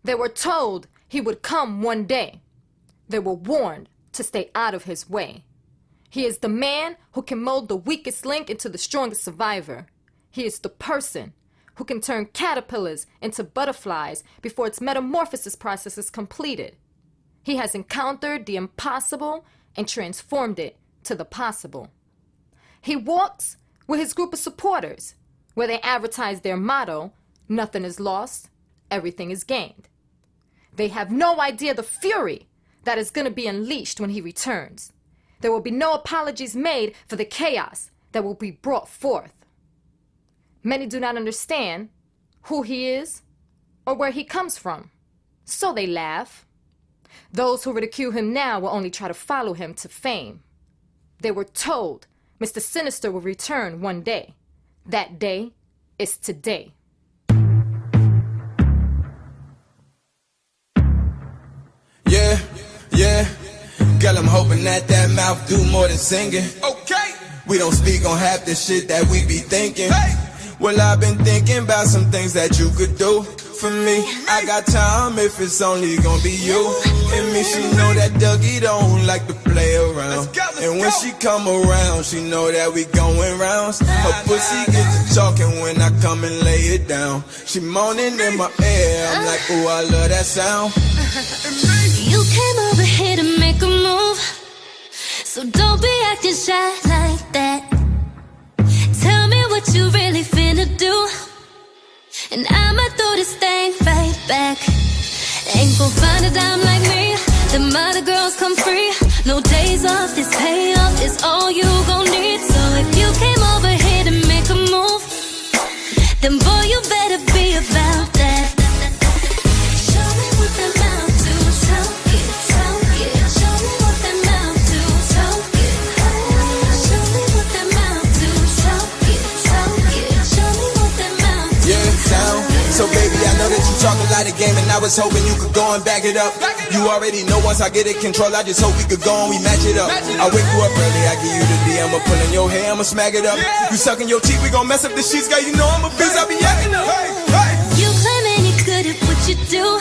They were told he would come one day. They were warned to stay out of his way. He is the man who can mold the weakest link into the strongest survivor. He is the person who can turn caterpillars into butterflies before its metamorphosis process is completed. He has encountered the impossible and transformed it to the possible. He walks with his group of supporters, where they advertise their motto, "Nothing is lost, everything is gained." They have no idea the fury that is going to be unleashed when he returns. There will be no apologies made for the chaos that will be brought forth. Many do not understand who he is or where he comes from, so they laugh. Those who ridicule him now will only try to follow him to fame. They were told Mr. Sinister will return one day. That day is today. Yeah, girl, I'm hoping that mouth do more than singing. Okay. We don't speak on half the shit that we be thinking. Hey. Well, I've been thinking about some things that you could do for me. I got time if it's only gonna be you and me. She know that Dougie don't like to play around. And when she come around, she know that we going rounds. Her pussy get to talking when I come and lay it down. She moaning in my ear, I'm like, ooh, I love that sound. You came over here to make a move, so don't be acting shy like that. Tell me what you really finna do, and I'ma throw this thing right back. Ain't gon' find a dime like me. Them other girls come free. No days off, this payoff is all you gon' need. So if you came over here to make a move, then boy, you better be about that. Show me what that mouth do, talk it, talk it. Show me what that mouth do, talk it. Show me what that mouth do, talk it, talk it. Show me what that mouth do. Yeah, down. So baby, I know that you talk a lot of game, and I was hoping you could go and back it up. You already know once I get it control, I just hope we could go and we match it up. I wake you up early, I give you the D, I'ma pull in your hair, I'ma smack it up. You sucking your teeth, we gon' mess up the sheets, girl, you know I'm a beast, I be acting up. You claiming you're good at what you do,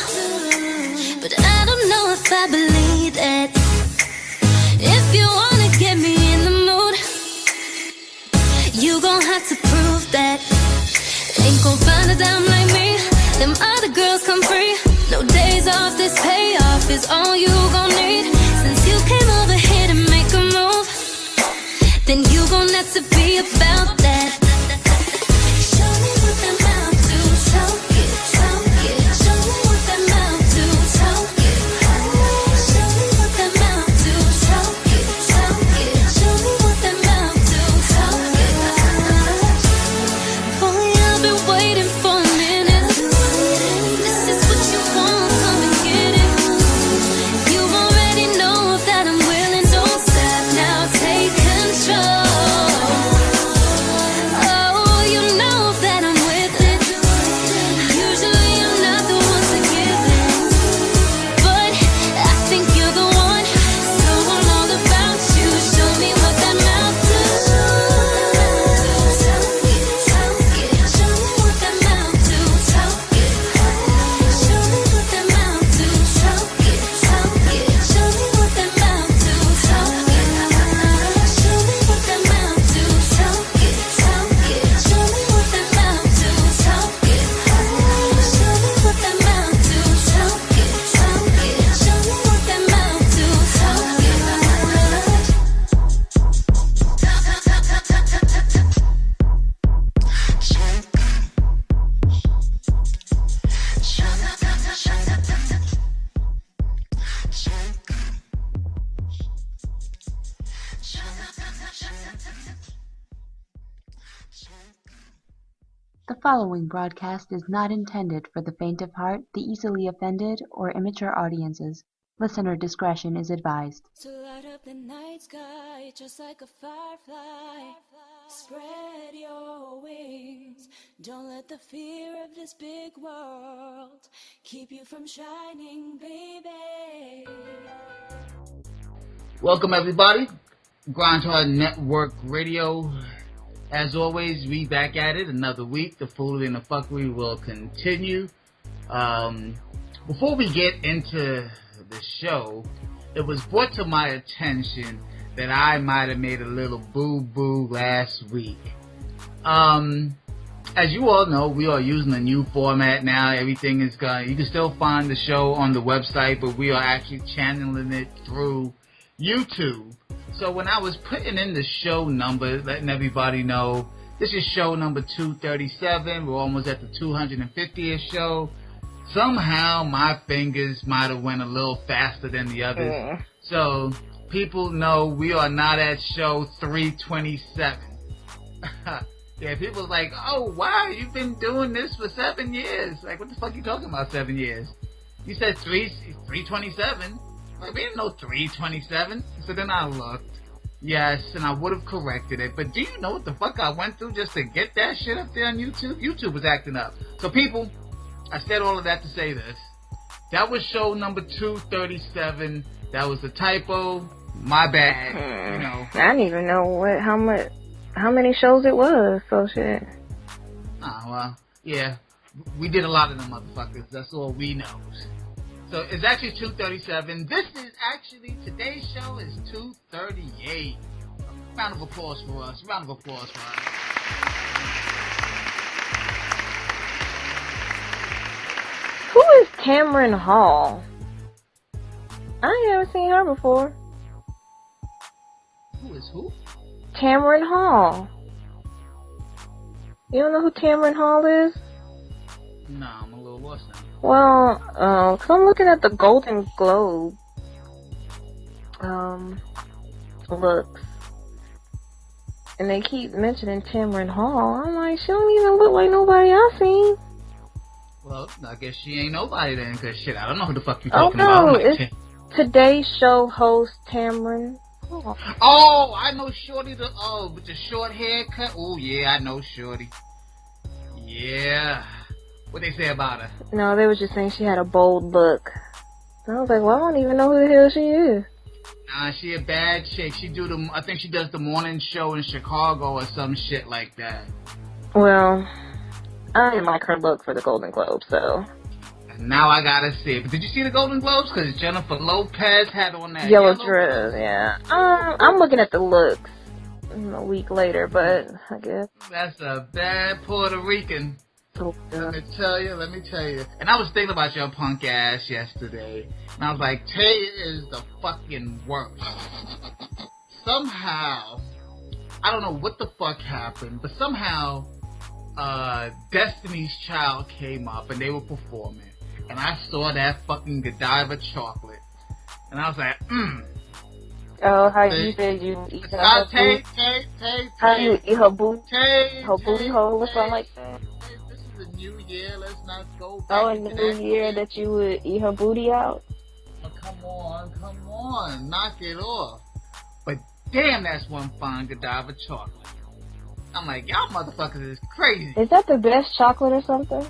but I don't know if I believe that. If you wanna get me in the mood, you gon' have to prove that. Ain't gon' find a dime like me. Them other girls come free. No days off, this payoff is all you gon' need. Since you came over here to make a move, then you gon' have to be about that. Show me what that mouth do, talk it, talk it. Show me what that mouth do, talk it. Show me what that mouth do, talk it, talk it. Show me what that mouth do, talk it. Boy, I've been waiting for a minute. This is what you want, come and get it. You already know that I'm willing, don't stop now, take control. Oh, you know that I'm with it. Usually I'm not the one to give it, but I think you're the one, so I'm all about you. Show me what that mouth do. Talk it, talk it. Show me what that mouth do. Talk it. Show me what that mouth do. Talk it, talk it. Show me what that mouth do. Talk it. Show me what that mouth do. Talk it, talk it. Show me what that mouth do. Talk it. Show me what that mouth do. Talk it, talk it. Show me what that mouth do. Talk it. The following broadcast is not intended for the faint of heart, the easily offended, or immature audiences. Listener discretion is advised. To light up the night sky just like a firefly. Spread your wings. Don't let the fear of this big world keep you from shining, baby. Welcome everybody, Grindhard Network Radio. As always, we back at it another week. The foolery and the fuckery will continue. Before we get into the show, it was brought to my attention that I might have made a little boo-boo last week. As you all know, we are using a new format now. Everything is gone. You can still find the show on the website, but we are actually channeling it through YouTube. So when I was putting in the show number, letting everybody know, this is show number 237. We're almost at the 250th show. Somehow my fingers might have went a little faster than the others. So people know we are not at show 327. Yeah, people like, oh wow, you've been doing this for 7 years. Like, what the fuck you talking about 7 years? You said 327. Like, we didn't know 327. So then I looked. Yes, and I would have corrected it. But do you know what the fuck I went through just to get that shit up there on YouTube? YouTube was acting up. So people, I said all of that to say this. That was show number 237. That was a typo. My bad. You know. I didn't even know how many shows it was, so shit. Well, yeah. We did a lot of them motherfuckers. That's all we know. So it's actually 237. This is actually, today's show is 238. Round of applause for us. Round of applause for us. Who is Cameron Hall? I haven't seen her before. Who is who? Cameron Hall. You don't know who Cameron Hall is? No, I'm a little lost now. Well, cause I'm looking at the Golden Globe, looks, and they keep mentioning Cameron Hall. I'm like, she don't even look like nobody I've seen. Well, I guess she ain't nobody then, cause shit, I don't know who the fuck you talking about. Like, it's today's show host Cameron. Oh, I know Shorty, with the short haircut. Oh, yeah, I know Shorty. Yeah. What they say about her? No, they were just saying she had a bold look. I was like, well, I don't even know who the hell she is. Nah, she a bad chick. I think she does the morning show in Chicago or some shit like that. Well, I didn't like her look for the Golden Globes, so. Now I gotta see it. But did you see the Golden Globes? Because Jennifer Lopez had on that yellow dress, yeah. I'm looking at the looks a week later, but I guess. That's a bad Puerto Rican. Oh, let me tell you. And I was thinking about your punk ass yesterday. And I was like, Tay is the fucking worst. Somehow, I don't know what the fuck happened, but somehow, Destiny's Child came up and they were performing. And I saw that fucking Godiva chocolate. And I was like, Oh, how you said you eat her booty? How you eat her booty? Her booty hole or something like that? This is a new year. Let's not go back. Oh, in the new year that you would eat her booty out? Oh, come on. Knock it off. But damn, that's one fine Godiva chocolate. I'm like, y'all motherfuckers is crazy. Is that the best chocolate or something?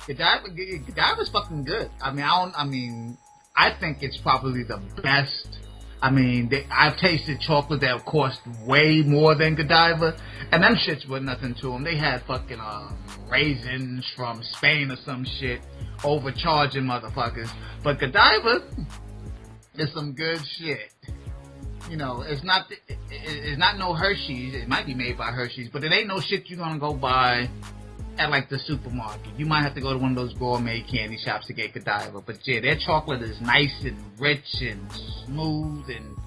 Godiva's fucking good. I think it's probably the best. I've tasted chocolate that cost way more than Godiva, and them shits were nothing to them. They had fucking raisins from Spain or some shit, overcharging motherfuckers. But Godiva is some good shit. You know, it's not no Hershey's. It might be made by Hershey's, but it ain't no shit you're gonna go buy at like the supermarket. You might have to go to one of those gourmet candy shops to get Godiva. But yeah, their chocolate is nice and rich and smooth and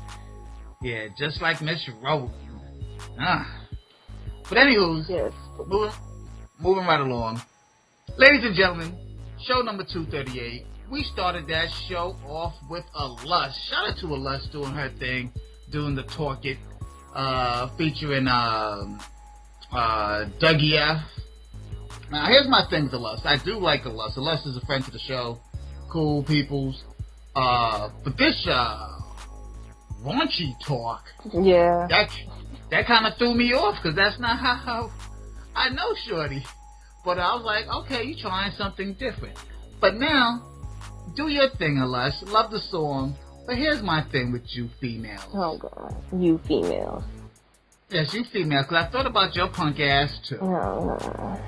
yeah, just like Miss Rowland. But anywho, yes. moving right along. Ladies and gentlemen, show number 238. We started that show off with Alus. Shout out to Alus doing her thing, doing the Talk It, featuring Dougie F. Now, here's my thing with Alus. I do like Alus. Alus is a friend to the show. Cool peoples. But this, raunchy talk. Yeah. That kind of threw me off, because that's not how I know Shorty. But I was like, okay, you trying something different. But now, do your thing, Alus. Love the song. But here's my thing with you females. Oh, God. You females. Yes, you females, because I thought about your punk ass, too. Oh.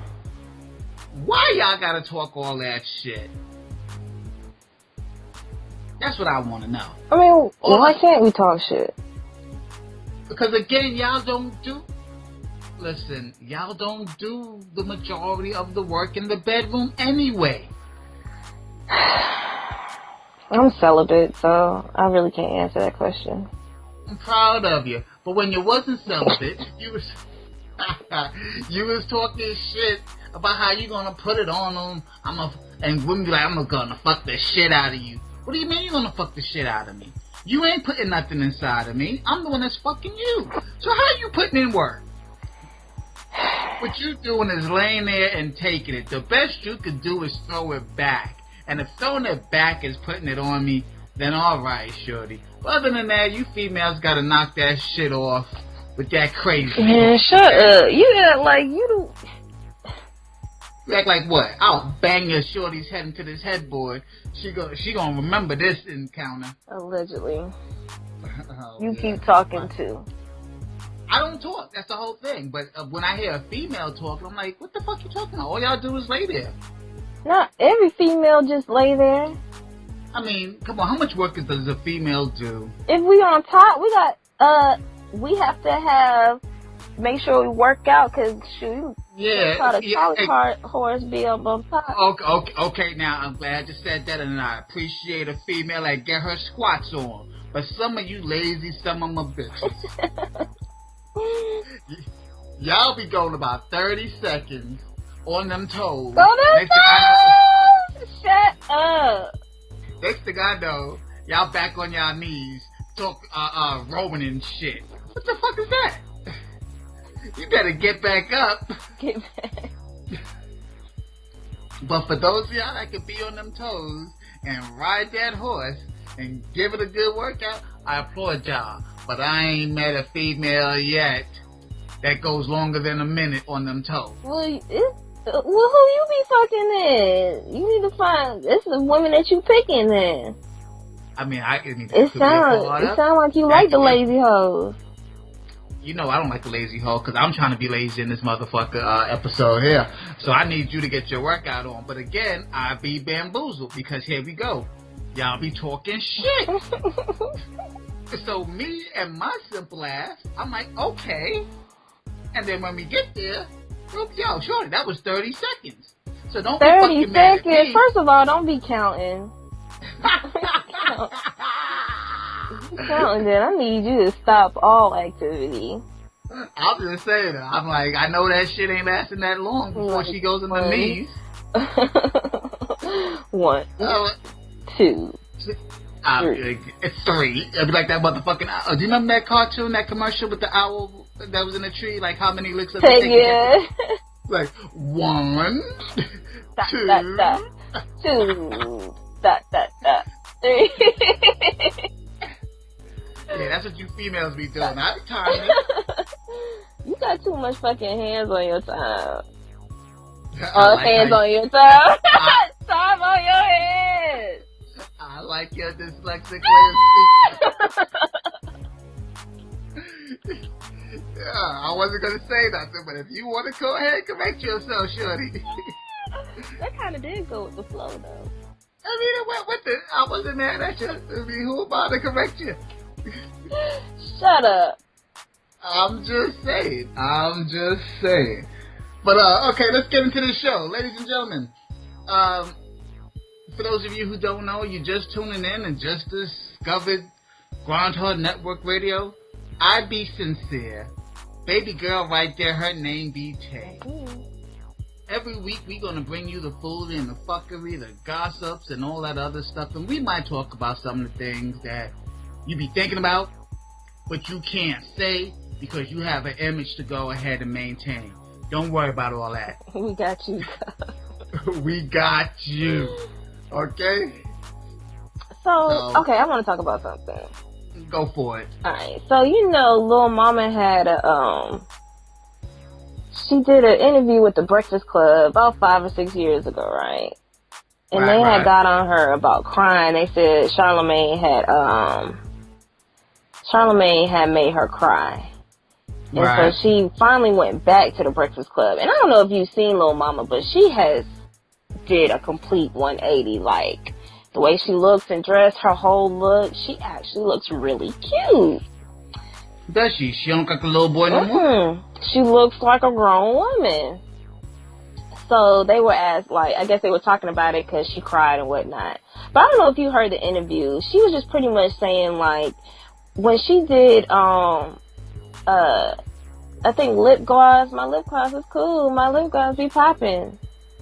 Why y'all gotta talk all that shit? That's what I want to know. I mean, why can't we talk shit? Because again, y'all don't do the majority of the work in the bedroom anyway. I'm celibate, so I really can't answer that question. I'm proud of you. But when you wasn't celibate, you was talking shit about how you gonna put it on them. And women be like, I'm gonna fuck the shit out of you. What do you mean you gonna fuck the shit out of me? You ain't putting nothing inside of me. I'm the one that's fucking you. So how you putting in work? What you doing is laying there and taking it. The best you could do is throw it back. And if throwing it back is putting it on me, then alright, shorty. But other than that, you females gotta knock that shit off with that crazy. Man, shut up. You act like you do. You act like what? I'll bang your shorty's head into this headboard. She gonna remember this encounter. Allegedly. Oh, you keep talking too. I don't talk. That's the whole thing. But when I hear a female talk, I'm like, what the fuck you talking about? All y'all do is lay there. Not every female just lay there. I mean, come on. How much work does a female do? If we on top, we have to make sure we work out, because shoot, try to horse be up on top. Okay, now I'm glad you said that, and I appreciate a female that get her squats on. But some of you lazy, some of my bitches. Y'all be going about 30 seconds on them toes. Shut up. Next thing I know, y'all back on y'all knees, rolling and shit. What the fuck is that? You better get back up. Get back. But for those of y'all that can be on them toes and ride that horse and give it a good workout, I applaud y'all. But I ain't met a female yet that goes longer than a minute on them toes. Well, who you be fucking in? You need to find. This is the women that you picking in. I mean, it sounds like you like the lazy hoes. You know I don't like the lazy hoe, because I'm trying to be lazy in this motherfucker episode here. So I need you to get your workout on. But again, I be bamboozled, because here we go. Y'all be talking shit. So me and my simple ass, I'm like, okay. And then when we get there, yo, shorty, that was 30 seconds. So don't be fucking mad at me. 30 seconds? First of all, don't be counting. Counting, then I need you to stop all activity. I'm just saying, I'm like, I know that shit ain't lasting that long before she goes in the knees. 1, 2, 3. It's 3. It'd be like that motherfucking owl. Do you remember that cartoon, that commercial with the owl that was in the tree? Like, how many licks of it? Yeah. Like, 1, 2, 3. Yeah, that's what you females be doing. I be timing. You got too much fucking hands on your time. Hands on your time. Time on your head. I like your dyslexic way of speaking. Yeah, I wasn't going to say nothing, but if you want to go ahead, correct yourself, shorty. That kind of did go with the flow, though. I mean, it went with it. I wasn't mad at you. I mean, who about to correct you? Shut up. I'm just saying. But, okay, let's get into the show. Ladies and gentlemen, for those of you who don't know, you're just tuning in and just discovered Groundhog Network Radio, I be sincere. Baby girl right there, her name be Tay. Every week we gonna bring you the food and the fuckery, the gossips and all that other stuff, and we might talk about some of the things that you be thinking about, but you can't say because you have an image to go ahead and maintain. Don't worry about all that. We got you. We got you. Okay? So, okay, I want to talk about something. Go for it. Alright, so Lil Mama had she did an interview with the Breakfast Club about 5 or 6 years ago, right? And they had got on her about crying. They said Charlamagne had made her cry. And so she finally went back to the Breakfast Club. And I don't know if you've seen Lil Mama, but she has did a complete 180. Like, the way she looks and dressed, her whole look, she actually looks really cute. Does she? She don't look like a little boy no more? She looks like a grown woman. So they were asked, like, I guess they were talking about it because she cried and whatnot. But I don't know if you heard the interview. She was just pretty much saying, like, when she did, I think lip gloss, my lip gloss is cool. My lip gloss be popping.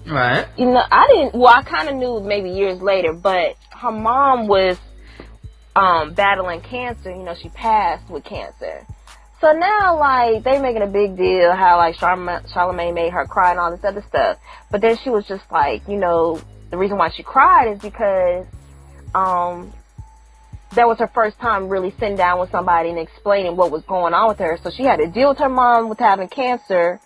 Right. You know, I kind of knew maybe years later, but her mom was battling cancer. You know, she passed with cancer. So now, like, they making a big deal how, like, Charlamagne made her cry and all this other stuff. But then she was just like, you know, the reason why she cried is because that was her first time really sitting down with somebody and explaining what was going on with her. So she had to deal with her mom with having cancer.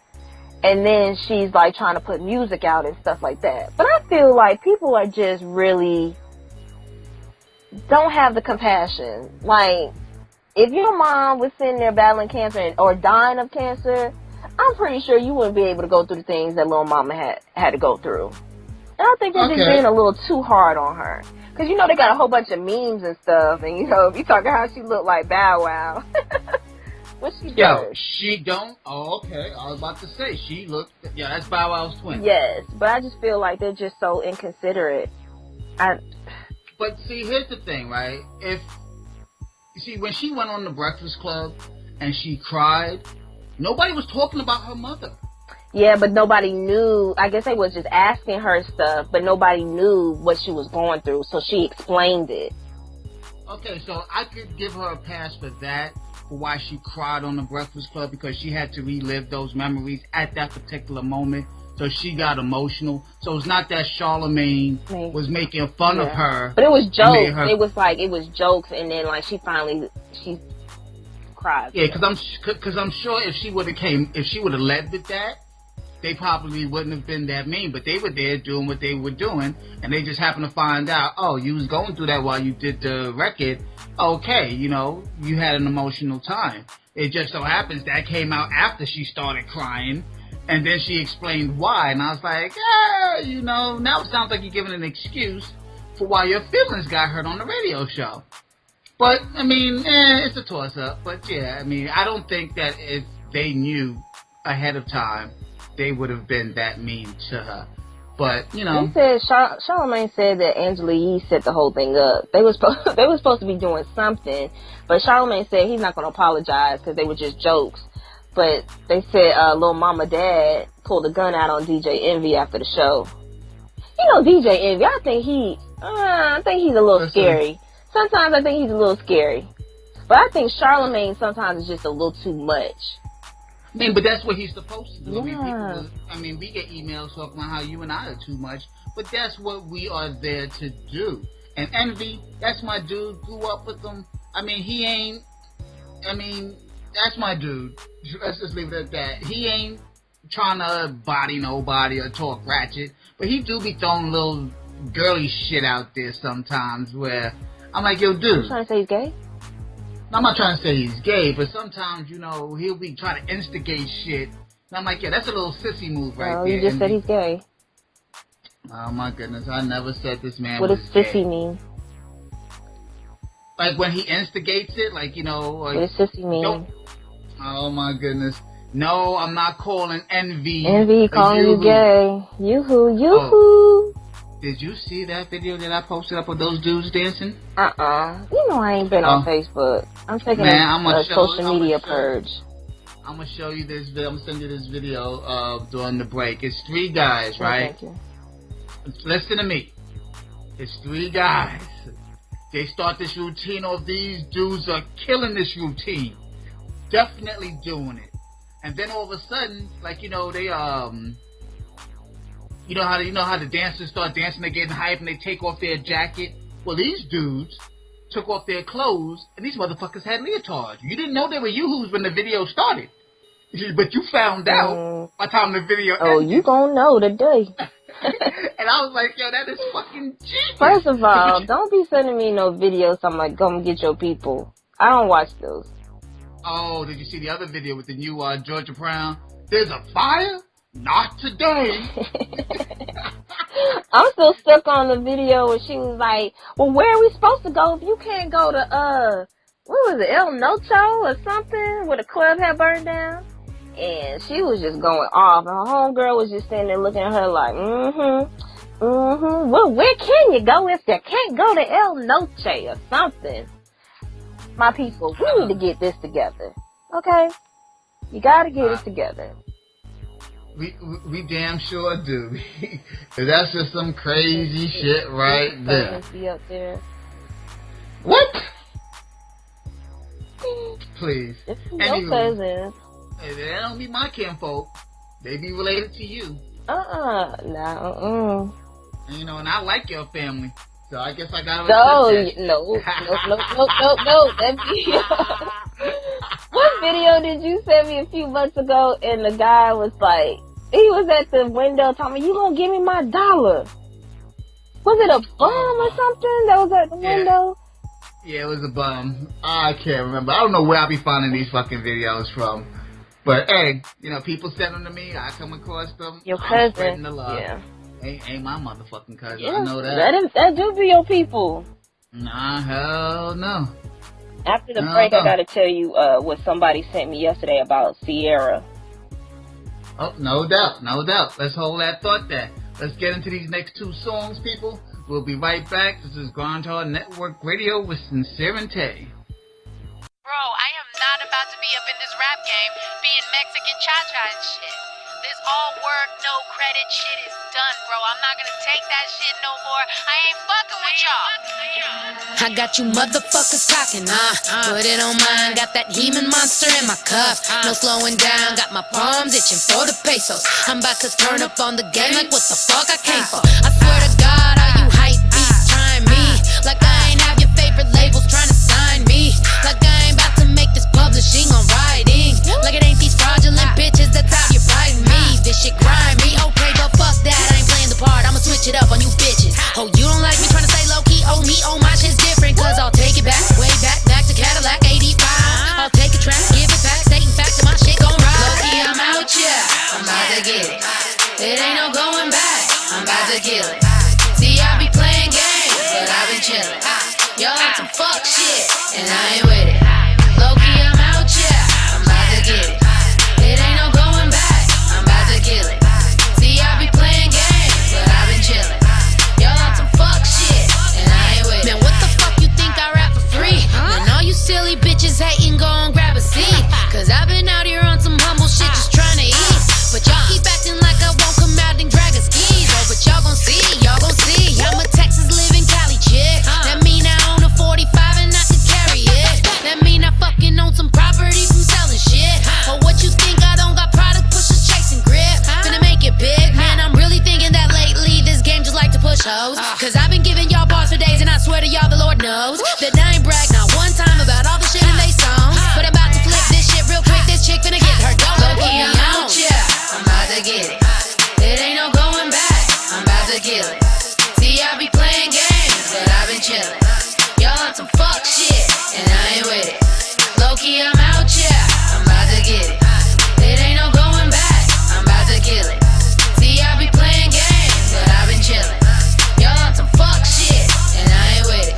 And then she's, like, trying to put music out and stuff like that. But I feel like people are just really don't have the compassion. Like, if your mom was sitting there battling cancer or dying of cancer, I'm pretty sure you wouldn't be able to go through the things that little mama had to go through. And I think they're just being a little too hard on her. Because, you know, they got a whole bunch of memes and stuff. And, you know, if you talking how she looked like Bow Wow. What she does? Yo, she don't. Oh, okay. I was about to say, she looked. Yeah, that's Bow Wow's twin. Yes, but I just feel like they're just so inconsiderate. But see, here's the thing, right? When she went on the Breakfast Club and she cried, nobody was talking about her mother. Yeah, but nobody knew. I guess they was just asking her stuff, but nobody knew what she was going through, so she explained it. Okay, so I could give her a pass for that, for why she cried on the Breakfast Club, because she had to relive those memories at that particular moment. So she got emotional. So it's not that Charlamagne was making fun of her. But it was jokes. It was jokes, and then, like, she cried. Yeah, because I'm sure if she would have led with that, they probably wouldn't have been that mean. But they were there doing what they were doing, and they just happened to find out, oh, you was going through that while you did the record. Okay, you know, you had an emotional time. It just so happens that came out after she started crying. And then she explained why, and I was like, you know, now it sounds like you're giving an excuse for why your feelings got hurt on the radio show. But, I mean, it's a toss-up. But, yeah, I mean, I don't think that if they knew ahead of time, they would have been that mean to her. But, you know. He said, Charlamagne said that Angela Yee set the whole thing up. They were supposed to be doing something, but Charlamagne said he's not going to apologize because they were just jokes. But they said Lil Mama Dad pulled a gun out on DJ Envy after the show. You know, DJ Envy, I think he's a little scary. Sometimes I think he's a little scary. But I think Charlamagne sometimes is just a little too much. I mean, but that's what he's supposed to do. Yeah. I mean, we get emails talking about how you and I are too much, but that's what we are there to do. And Envy, that's my dude. Grew up with him. I mean, that's my dude. Let's just leave it at that. He ain't trying to body nobody or talk ratchet, but he do be throwing little girly shit out there sometimes where I'm like, yo, dude. You trying to say he's gay? I'm not trying to say he's gay, but sometimes, you know, he'll be trying to instigate shit. And I'm like, yeah, that's a little sissy move right there. You just said he's gay. Oh, my goodness. I never said this man was gay. What does sissy mean? Like, when he instigates it, like, you know. Like, what does sissy mean? Oh, my goodness. No, I'm not calling Envy. Envy calling you gay. Yoo-hoo, yoo-hoo. Did you see that video that I posted up of those dudes dancing? You know I ain't been on Facebook. I'm taking a social media purge. I'm going to show you this video. I'm going to send you this video during the break. It's 3 guys, right? Thank you. Listen to me. It's 3 guys. They start this routine off. These dudes are killing this routine. Definitely doing it. And then all of a sudden, like, you know, they, you know how the dancers start dancing, they're getting hype, and they take off their jacket? Well, these dudes took off their clothes, and these motherfuckers had leotards. You didn't know they were yoo-hoos when the video started. But you found out by the time the video ended. Oh, you gonna know today. And I was like, yo, that is fucking genius. First of all, don't be sending me no videos. I'm like, come get your people. I don't watch those. Oh, did you see the other video with the new Georgia Brown? There's a fire? Not today. I'm still stuck on the video where she was like, well, where are we supposed to go if you can't go to, what was it, El Nocho or something, where the club had burned down? And she was just going off. And her homegirl was just standing there looking at her like, well, where can you go if you can't go to El Noche or something? My people, we need to get this together, okay? You gotta get it together. We damn sure do. That's just some crazy shit right there. Be up there. What? Please. It's your cousins. They don't be my kinfolk. They be related to you. No. You know, and I like your family. So I guess I gotta No. That video. What video did you send me a few months ago? And the guy was like, he was at the window telling me, you gonna give me my $1? Was it a bum or something that was at the window? Yeah, it was a bum. I can't remember. I don't know where I be finding these fucking videos from. But hey, you know, people send them to me. I come across them. Your cousin. Spreading the love. Yeah. Ain't my motherfucking cousin. Yeah, I know that. That do be your people. Nah, hell no. After the break, I gotta tell you what somebody sent me yesterday about Sierra. Oh, no doubt. Let's hold that thought there. Let's get into these next two songs, people. We'll be right back. This is Grindhard Network Radio with Sincere and Tay. Bro, I am not about to be up in this rap game being Mexican cha-cha and shit. This all work, no credit shit is done, bro. I'm not gonna take that shit no more. I ain't fucking with y'all. I got you motherfuckers talking, put it on mine. Got that He-Man monster in my cuff. No slowing down, got my palms itching for the pesos. I'm about to turn up on the game like what the fuck I came for. I swear to God, all you hype beats trying me. Like I ain't have your favorite labels trying to sign me. Like I ain't about to make this publishing on writing. Like it ain't these fraudulent bitches that's out here biting me. This shit grind me, okay, but fuck that, I ain't playing the part. I'ma switch it up on you bitches. Oh, you don't like me trying to stay low-key? Oh, me, oh, my shit's different. Cause I'll take it back, way back to Cadillac 85. I'll take a track, give it back, stating facts that my shit gon' ride. Low-key, I'm out, yeah, I'm about to get it. It ain't no going back, I'm about to kill it. See, I be playing games, but I've been chillin'. Y'all on some fuck shit, and I ain't with it. Low-key, I'm out, yeah, I'm about to get it. It ain't no going back, I'm about to kill it. See, I be playing games, but I've been chillin'. Y'all on some fuck shit, and I ain't with it. Man, what the fuck you think I rap for free? And all you silly bitches hatin', go on grab a seat. Cause I've been out here on some humble shit just trying to eat. But y'all keep acting like I won't come out and drag a skis. Oh, but y'all gon' see. I'm a Texas living Cali chick. That mean I own a 45 and I can carry it. That mean I fucking own some property from selling shit. Or what you think I don't got product pushers chasing grip? Finna make it big, man. I'm really thinking that lately this game just like to push hoes. Cause I've been giving y'all bars for days and I swear to y'all the Lord knows that I ain't brag not one time about all the shit in they songs. But I'm about to flip this shit real quick. This chick finna get her dog. Low-key, I'm out, yeah, I'm about to get it. It ain't no going back, I'm about to kill it. See, I be playing games, but I've been chillin'. Y'all on some fuck shit, and I ain't with it. Low-key, I'm out, yeah, I'm about to get it. It ain't no going back, I'm about to kill it. See, I be playing games, but I've been chillin'. Y'all on some fuck shit, and I ain't with it.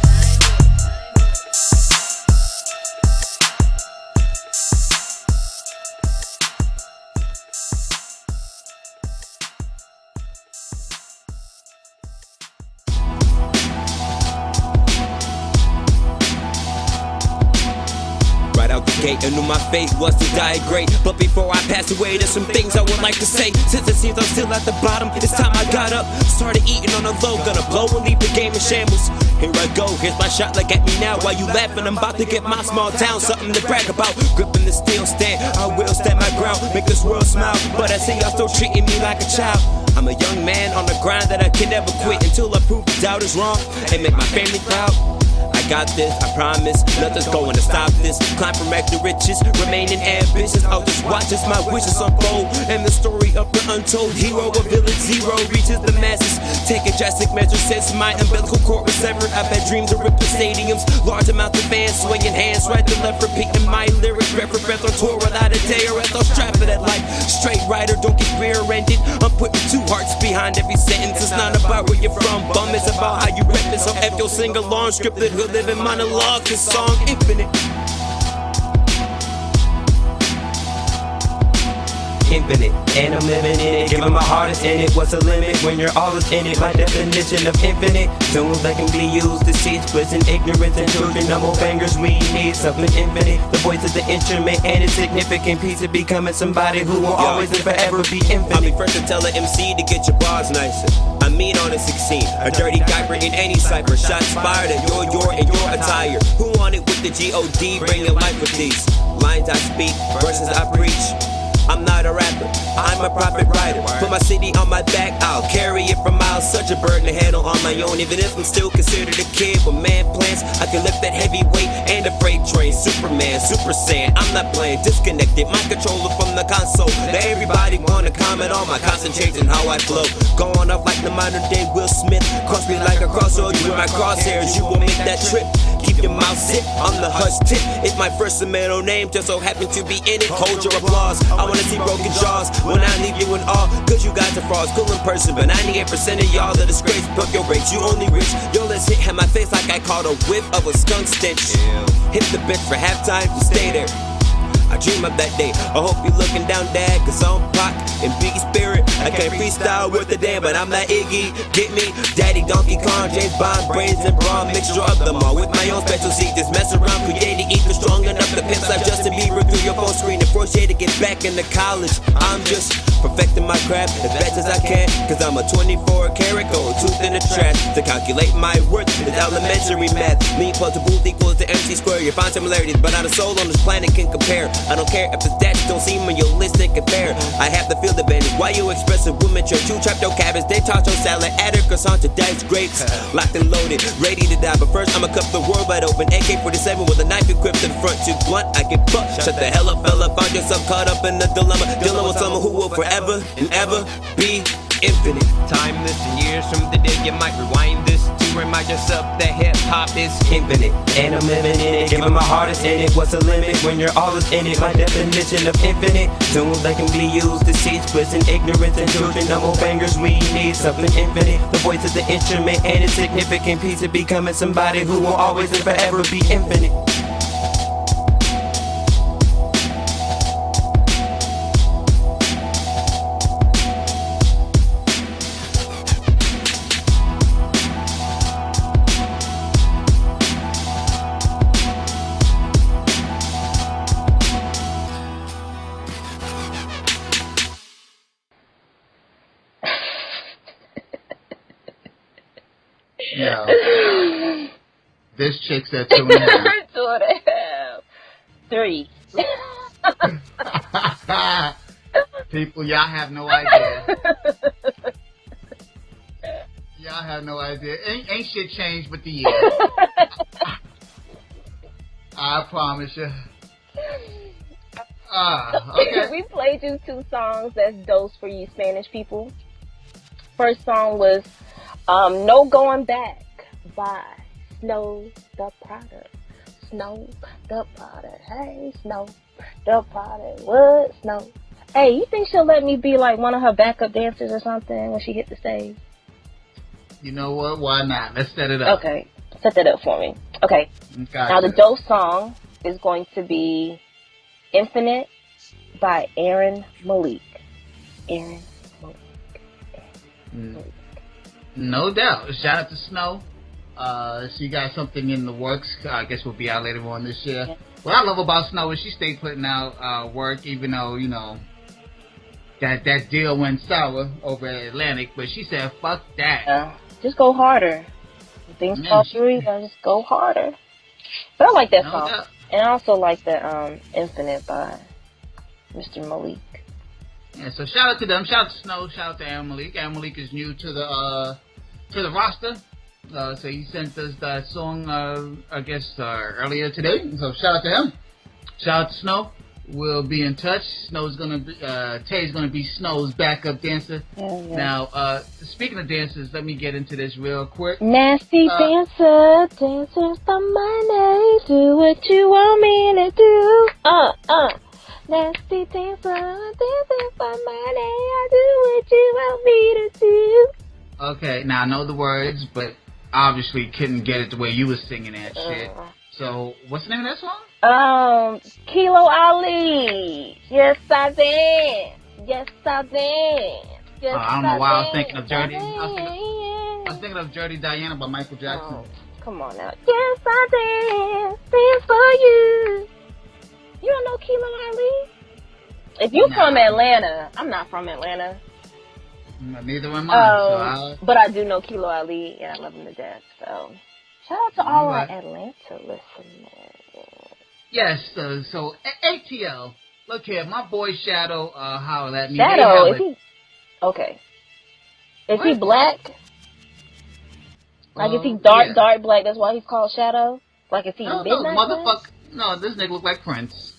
Gate. I knew my fate was to die great, but before I pass away, there's some things I would like to say. Since it seems I'm still at the bottom, it's time I got up. Started eating on the low, gonna blow and leave the game in shambles. Here I go, here's my shot, look at me now. While you laughing, I'm about to get my small town something to brag about. Gripping the steel stand, I will stand my ground, make this world smile. But I see y'all still treating me like a child. I'm a young man on the grind that I can never quit until I prove the doubt is wrong and make my family proud. I got this, I promise. Nothing's going to stop this. Climb from back to riches, remaining ambitious. I'll just watch as my wishes unfold. And the story of the untold hero of Village Zero reaches the masses. Taking drastic measures since my umbilical cord was severed. I've had dreams of ripping stadiums, large amounts of fans swinging hands right to left, repeating my lyrics, breath for breath on tour without a day or else strapped for that life. Straight rider, don't get rear-ended. I'm putting two hearts behind every sentence. It's not about where you're from, bum. It's about how you rep it. So F your sing-along, scripted, hood living monologue. This song infinite. Infinite, and I'm living in it, giving my hardest in it. What's the limit when you're always in it? My definition of infinite, tools that can be used to teach bliss and ignorance and children. No more bangers, we need something infinite. The voice of the instrument and its significant piece of becoming somebody who will always and forever be infinite. I'll be first to tell an MC to get your bars nicer. I mean on a 16, a dirty guy in any cipher. Shots fired at your and your attire. Who want it with the G.O.D. Bringing life with these lines I speak, verses I preach. I'm not a rapper, I'm a prophet writer. Put my city on my back, I'll carry it for miles. Such a burden to handle on my own. Even if I'm still considered a kid with man plans, I can lift that heavy weight and a freight train. Superman, Super Saiyan, I'm not playing. Disconnected, my controller from the console. Now everybody wanna comment on my concentration, how I flow. Going off like the modern day Will Smith. Cross me like a crossroad, you in my crosshairs, you will make that trip. Keep your mouth zip, I'm the hush tip. It's my first and middle name, just so happen to be in it. Hold your applause, I wanna see broken jaws when I leave you in awe. Cause you guys are frauds, cool in person, but 98% of y'all are disgrace. Book your rates, you only rich. Yo, let's hit my face like I caught a whiff of a skunk stench. Hit the bench for halftime, you stay there. I dream of that day. I hope you're looking down, Dad, cause I'm Pac in big spirit. I can't freestyle worth a damn, but I'm that Iggy. Get me? Daddy, Donkey Kong, James Bond, brains and brawn, mixture of them all with my own special seed. Just mess around, creating ether strong enough to piss like Justin Bieber through your phone screen and force you to get back into college. I'm just perfecting my craft as best as I can, cause I'm a 24 karat gold tooth in the trash. To calculate my worth is elementary math. Me plus the booth equals the MC square. You find similarities, but not a soul on this planet can compare. I don't care if the stats don't seem realistic and fair. I have the field advantage. Why you expressive women church? You trapped your cabbage, they toss your salad, add a croissant to diced grapes. Locked and loaded, ready to die. But first I'ma cut the world wide open. AK-47 with a knife equipped in front. Too blunt, I get fucked. Shut the hell up, fella. Find yourself caught up in the dilemma. Dealing with someone who will forever and ever be infinite. Timeless and years from the day you might rewind this to remind yourself that hip-hop is infinite. And I'm living in it, giving my hardest in it. What's the limit when you're always in it? My definition of infinite, tools that can be used to teach bliss and ignorance and children. No more bangers, we need something infinite. The voice of the instrument and its significant piece of becoming somebody who will always and forever be infinite. No. This chick said 2.5. 2.5. 3. People, y'all have no idea. Y'all have no idea. Ain't shit changed but the year. I promise you. Okay. We played you 2 songs that's dose for you Spanish people. First song was No Going Back by Snow the Product. Snow the Product. Hey, Snow the Product. What? Snow. Hey, you think she'll let me be like one of her backup dancers or something when she hit the stage? You know what? Why not? Let's set it up. Okay. Set that up for me. Okay. Gotcha. Now the dose song is going to be Infinite by Aaron Malik. Aaron Malik. No doubt. Shout out to Snow. She got something in the works. I guess we'll be out later on this year. Yeah. What I love about Snow is she stayed putting out work, even though, you know, that deal went sour over at Atlantic. But she said, fuck that. Just go harder. When things fall through, you gotta just go harder. But I like that song. Doubt. And I also like the Infinite by Mr. Malik. Yeah, so shout out to them. Shout out to Snow. Shout out to Aaron Malik. Aaron Malik is new to the roster. So he sent us that song, I guess, earlier today. So shout out to him. Shout out to Snow. We'll be in touch. Snow's gonna be, Tay's gonna be Snow's backup dancer. Yeah. Now, speaking of dancers, let me get into this real quick. Nasty dancer, dancers for money, do what you want me to do. Nasty dancer, dancing for money, I do what you want me to do. Okay, now I know the words, but obviously couldn't get it the way you was singing that shit. So, what's the name of that song? Kilo Ali. Yes, I dance. Yes, I dance. Yes, I don't know why I was thinking of Dirty. I was thinking of Dirty Diana by Michael Jackson. Oh, come on now. Yes, I dance. Dance for you. You don't know Kilo Ali? If you're from Atlanta, I'm not from Atlanta. Neither am I. But I do know Kilo Ali, and I love him to death. So, shout out to all our Atlanta listeners. Yes, so ATL. Look here, my boy Shadow hollered at me. Shadow, is he? Okay. Is he black? Like, is he dark black? That's why he's called Shadow? Like, is he midnight? No, this nigga look like Prince.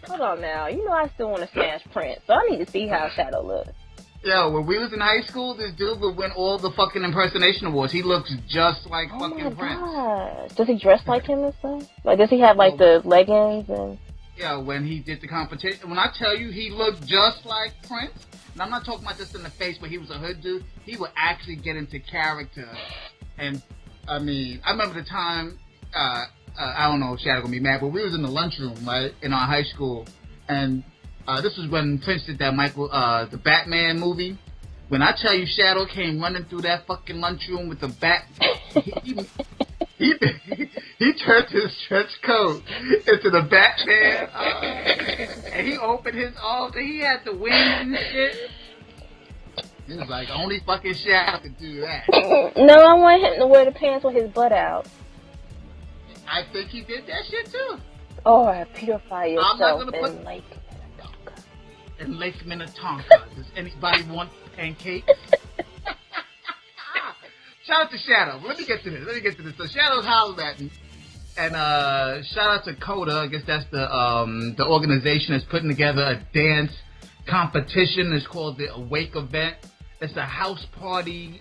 Hold on now. You know I still want to smash Prince, so I need to see how Shadow looks. Yo, when we was in high school, this dude would win all the fucking impersonation awards. He looks just like fucking Prince. God. Does he dress like him and stuff? Like, does he have, like, the leggings and... Yeah, when he did the competition. When I tell you he looked just like Prince, and I'm not talking about just in the face, but he was a hood dude, he would actually get into character. And, I mean, I remember the time, I don't know if Shadow gonna be mad, but we was in the lunchroom, right, in our high school, and... this was when Prince did that the Batman movie. When I tell you Shadow came running through that fucking lunchroom with the bat, he turned his trench coat into the Batman, and he opened his arms and he had the wings and shit. He was like, only fucking Shadow could do that. No, I want him to wear the pants with his butt out. I think he did that shit too. Or purify yourself in Lake Minnetonka. Does anybody want pancakes? Shout out to Shadow. Let me get to this. So Shadow's hollered at me. And shout out to Coda. I guess that's the organization that's putting together a dance competition. It's called the Awake event. It's a house party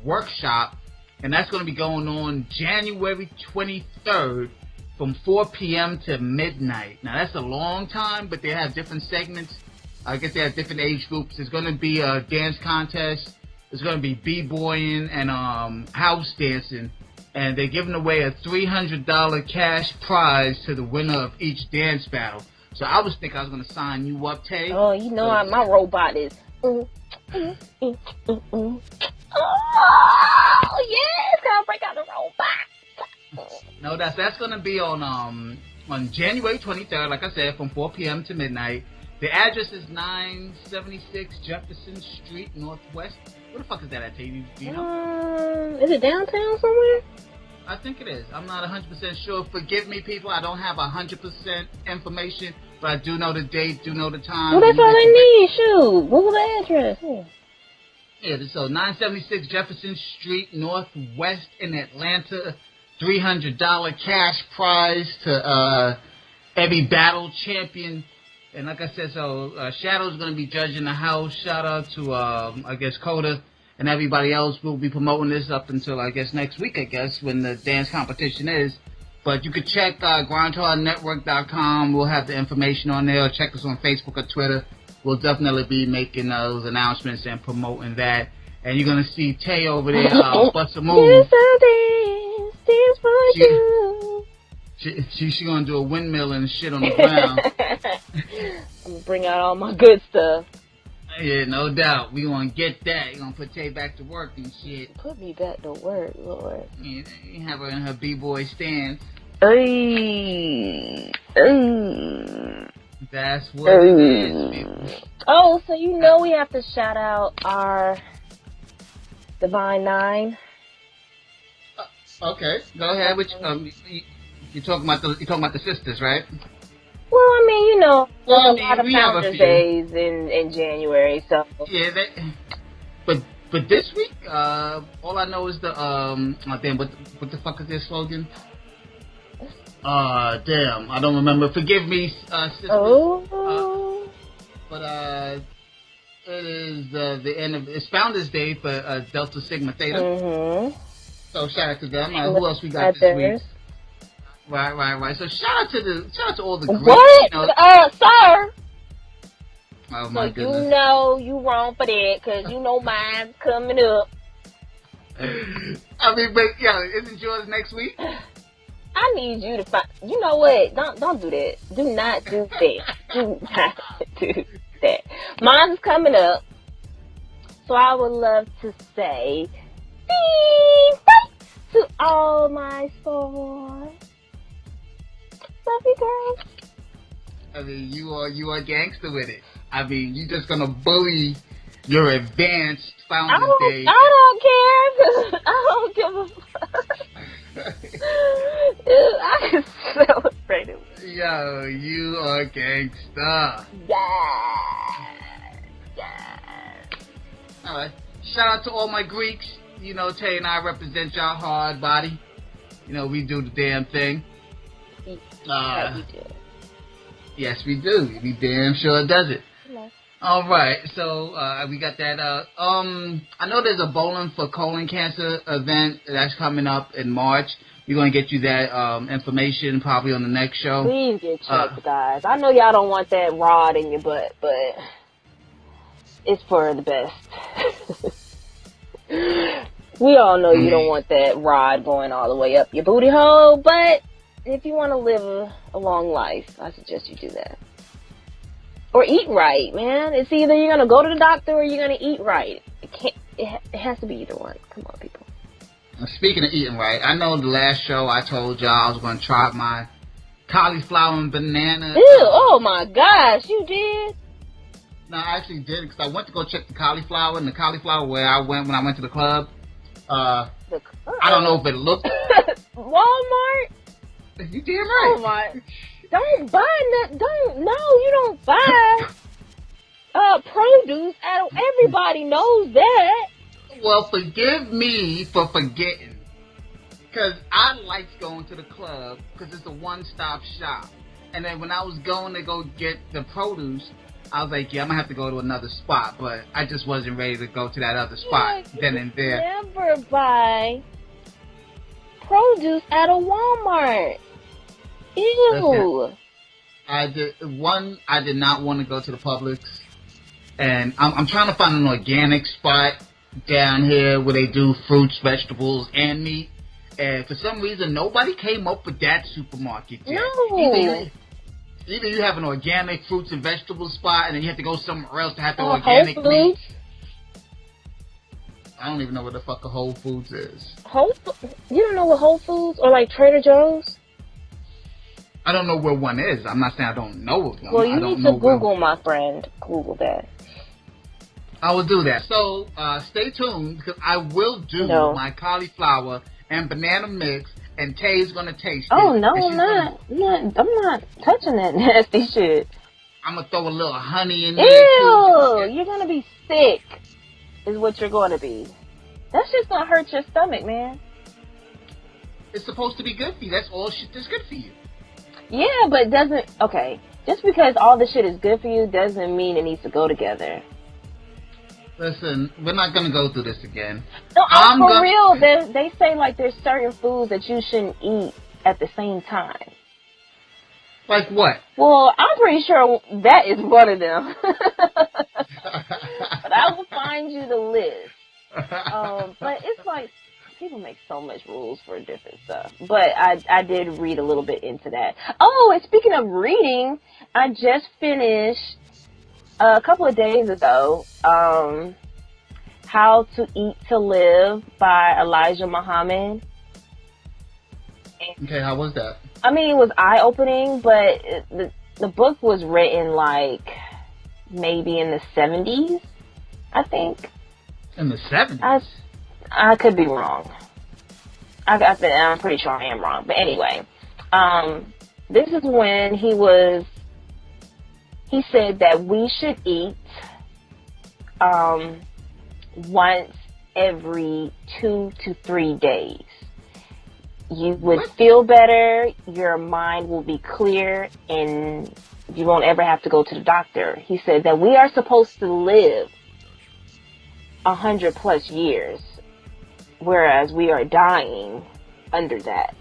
workshop. And that's going to be going on January 23rd from 4 p.m. to midnight. Now, that's a long time, but they have different segments. I guess they have different age groups. There's going to be a dance contest. There's going to be b-boying and house dancing. And they're giving away a $300 cash prize to the winner of each dance battle. So I was thinking I was going to sign you up, Tay. Oh, you know my robot is... Oh, yes! Gotta break out the robot. No, that's going to be on January 23rd, like I said, from 4 p.m. to midnight. The address is 976 Jefferson Street, Northwest. Where the fuck is that at, Tay? Do you know? Is it downtown somewhere? I think it is. I'm not 100% sure. Forgive me, people. I don't have 100% information, but I do know the date, do know the time. Well, that's all I need. Shoot. What was the address? Yeah, so 976 Jefferson Street, Northwest in Atlanta. $300 cash prize to every battle champion. And like I said, so Shadow's going to be judging the house. Shout out to, I guess, Coda and everybody else. Will be promoting this up until, I guess, next week, I guess, when the dance competition is. But you could check grindhardnetwork.com. We'll have the information on there. Check us on Facebook or Twitter. We'll definitely be making those announcements and promoting that. And you're going to see Tay over there bust a move. Yes, I dance for you. She's going to do a windmill and shit on the ground. I'm going to bring out all my good stuff. Yeah, no doubt. We going to get that. You're going to put Tay back to work and shit. Put me back to work, Lord. Yeah, you have her in her b-boy stance. That's what it is, people. Oh, so you know we have to shout out our Divine Nine. Okay, go ahead. Which you're talking about the sisters, right? Well, I mean, you know, there's a lot of Founders Days in January, so yeah. But But this week, all I know is the damn, what the fuck is their slogan? Damn, I don't remember. Forgive me, sisters. Oh. But it is the end of it's Founders Day for Delta Sigma Theta. Mm-hmm. So shout out to them. Who else we got this week? Right. So shout out to all the Greeks. What? You know. Sir. Oh my so goodness. You know you wrong for that, because you know mine's coming up. I mean, but yeah, isn't yours next week? I need you to find. You know what? Don't do that. Do not do that. Do not do that. Mine's coming up, so I would love to say thanks to all my stars. Love you, girls. I mean, you are gangster with it. I mean, you just gonna bully your advanced Founders Day. I don't care, 'cause I don't give a fuck. I can celebrate it. Yo, you are gangsta. Yeah. Alright. Shout out to all my Greeks. You know, Tay and I represent y'all hard body. You know, we do the damn thing. Yeah, we do. Yes, we do. We damn sure does it. Alright, so we got that. I know there's a Bowling for Colon Cancer event that's coming up in March. We're going to get you that information probably on the next show. Please get checked, guys. I know y'all don't want that rod in your butt, but it's for the best. We all know you don't want that rod going all the way up your booty hole, but if you want to live a long life, I suggest you do that. Or eat right, man. It's either you're going to go to the doctor or you're going to eat right. It has to be either one. Come on, people. Speaking of eating right, I know the last show I told y'all I was going to try my cauliflower and banana. Ew, oh my gosh, you did? No, I actually did, because I went to go check the cauliflower, and the cauliflower where I went when I went to the club, I don't know if it looked... Walmart? You damn right. Oh my... Don't buy that. You don't buy produce. Everybody knows that. Well, forgive me for forgetting, because I liked going to the club because it's a one-stop shop. And then when I was going to go get the produce, I was like, yeah, I'm going to have to go to another spot. But I just wasn't ready to go to that other spot then and there. Never buy produce at a Walmart. Ew. I did not want to go to the Publix, and I'm trying to find an organic spot down here where they do fruits, vegetables, and meat. And for some reason, nobody came up with that supermarket yet. No. Either you have an organic fruits and vegetables spot, and then you have to go somewhere else to have the organic meat. I don't even know what the fuck a Whole Foods is. You don't know what Whole Foods or like Trader Joe's? I don't know where one is. I'm not saying I don't know of them. Well, you need to Google, my friend. Google that. I will do that. So, stay tuned, because I will do my cauliflower and banana mix, and Tay's going to taste it. Oh, no, I'm not. I'm not touching that nasty shit. I'm going to throw a little honey in there, too. You're going to be sick, is what you're going to be. That's just going to hurt your stomach, man. It's supposed to be good for you. That's all shit that's good for you. Yeah, but just because all the shit is good for you doesn't mean it needs to go together. Listen, we're not going to go through this again. No, for real, they say like there's certain foods that you shouldn't eat at the same time. Like what? Well, I'm pretty sure that is one of them. But I will find you the list. But it's like, people make so much rules for different stuff. But I did read a little bit into that. Oh, and speaking of reading, I just finished a couple of days ago, How to Eat to Live by Elijah Muhammad. Okay, how was that? I mean, it was eye-opening, but the book was written like maybe in the 70s, I think. In the 70s? I could be wrong. I'm pretty sure I am wrong. But anyway, this is when he said that we should eat once every 2 to 3 days. You would feel better, your mind will be clear, and you won't ever have to go to the doctor. He said that we are supposed to live 100+ years, whereas we are dying under that.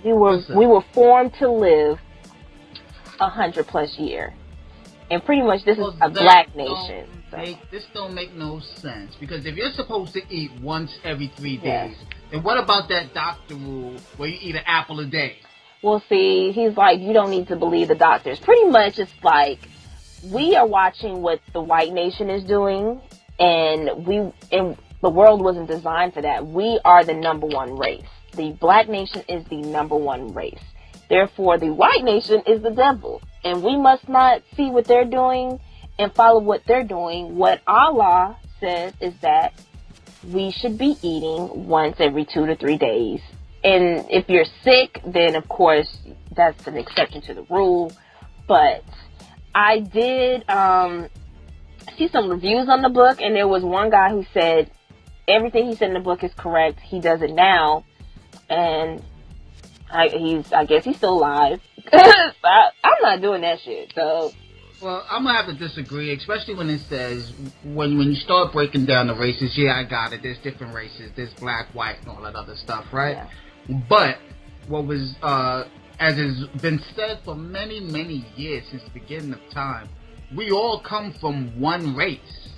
We were formed to live 100+ year, and pretty much this is a black nation. This don't make no sense, because if you're supposed to eat once every 3 days, then what about that doctor rule where you eat an apple a day? Well, see, he's like, you don't need to believe the doctors. Pretty much, it's like we are watching what the white nation is doing, and the world wasn't designed for that. We are the number one race. The black nation is the number one race. Therefore, the white nation is the devil, and we must not see what they're doing and follow what they're doing. What Allah says is that we should be eating once every 2 to 3 days. And if you're sick, then of course that's an exception to the rule. But I did see some reviews on the book, and there was one guy who said everything he said in the book is correct. He does it now, and I guess he's still alive. I'm not doing that shit. So. Well, I'm going to have to disagree, especially when it says, when you start breaking down the races, yeah, I got it, there's different races, there's black, white, and all that other stuff, right? Yeah. But what was, as has been said for many, many years, since the beginning of time, we all come from one race.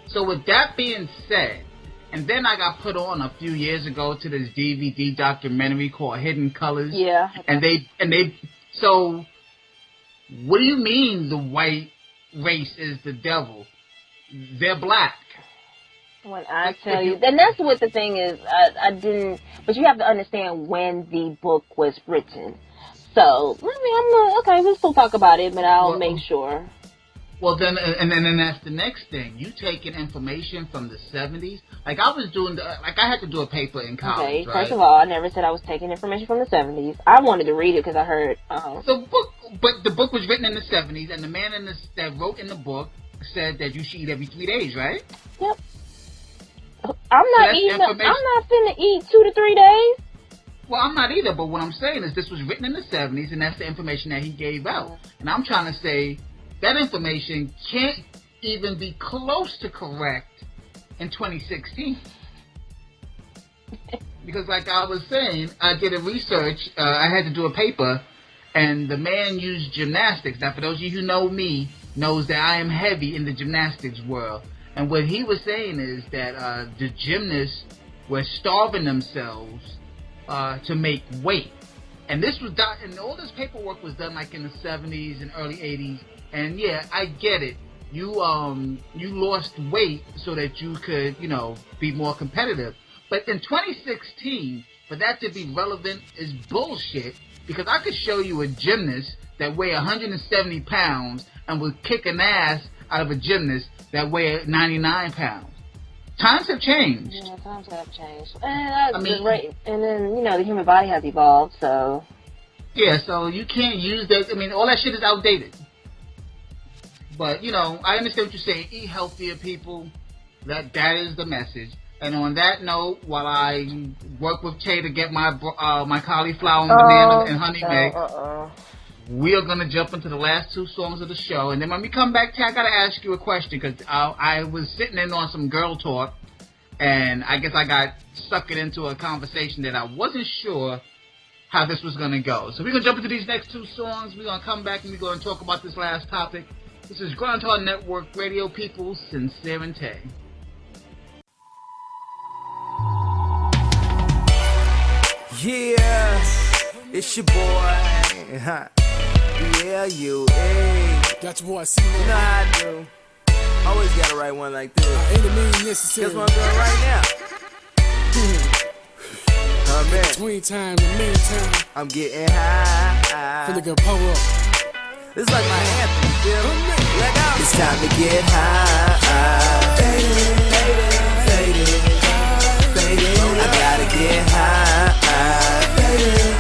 So with that being said, and then I got put on a few years ago to this DVD documentary called Hidden Colors. Yeah. Okay. And they, so... What do you mean the white race is the devil? They're black. When I tell you, and that's what the thing is, I didn't, but you have to understand when the book was written. So, okay, we'll still talk about it, but I'll make sure. Well, then, and then that's the next thing. You taking information from the 70s? Like, I was doing, I had to do a paper in college, okay, right? First of all, I never said I was taking information from the 70s. I wanted to read it because I heard, But the book was written in the 70s, and the man that wrote in the book said that you should eat every 3 days, right? Yep. I'm not finna eat 2 to 3 days. Well, I'm not either, but what I'm saying is this was written in the 70s, and that's the information that he gave out. And I'm trying to say that information can't even be close to correct in 2016. Because like I was saying, I did a research, I had to do a paper, and the man used gymnastics. Now, for those of you who know me, knows that I am heavy in the gymnastics world. And what he was saying is that the gymnasts were starving themselves to make weight. And this was done, and all this paperwork was done like in the 70s and early 80s. And yeah, I get it. You lost weight so that you could, be more competitive. But in 2016, for that to be relevant is bullshit, because I could show you a gymnast that weighed 170 pounds and was kicking ass out of a gymnast that weighed 99 pounds. Times have changed. Yeah, times have changed. Right. And then, the human body has evolved, so. Yeah, so you can't use that. I mean, all that shit is outdated. But, I understand what you're saying. Eat healthier, people. That is the message. And on that note, while I work with Tay to get my cauliflower and banana and honey mix, we are going to jump into the last 2 songs of the show. And then when we come back, Tay, I got to ask you a question, because I was sitting in on some girl talk, and I guess I got sucked into a conversation that I wasn't sure how this was going to go. So we're going to jump into these next 2 songs. We're going to come back and we're going to talk about this last topic. This is Groundhog Network Radio, people, Sincere and Tay. Yeah, it's your boy. Yeah, you. Hey. Got your boy, C-Mo. You know how I do. Always gotta write one like this. Ain't a mean necessary. Here's what I'm doing right now. Oh, man. Between time and meantime, I'm getting high. Finna go pull up. This is like my anthem, you feel me? Let go. It's time to get high. Faded, faded, faded, faded. I gotta get high. Faded,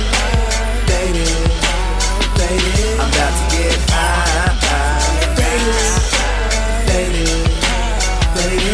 faded, faded. I'm about to get high. Faded, faded, faded.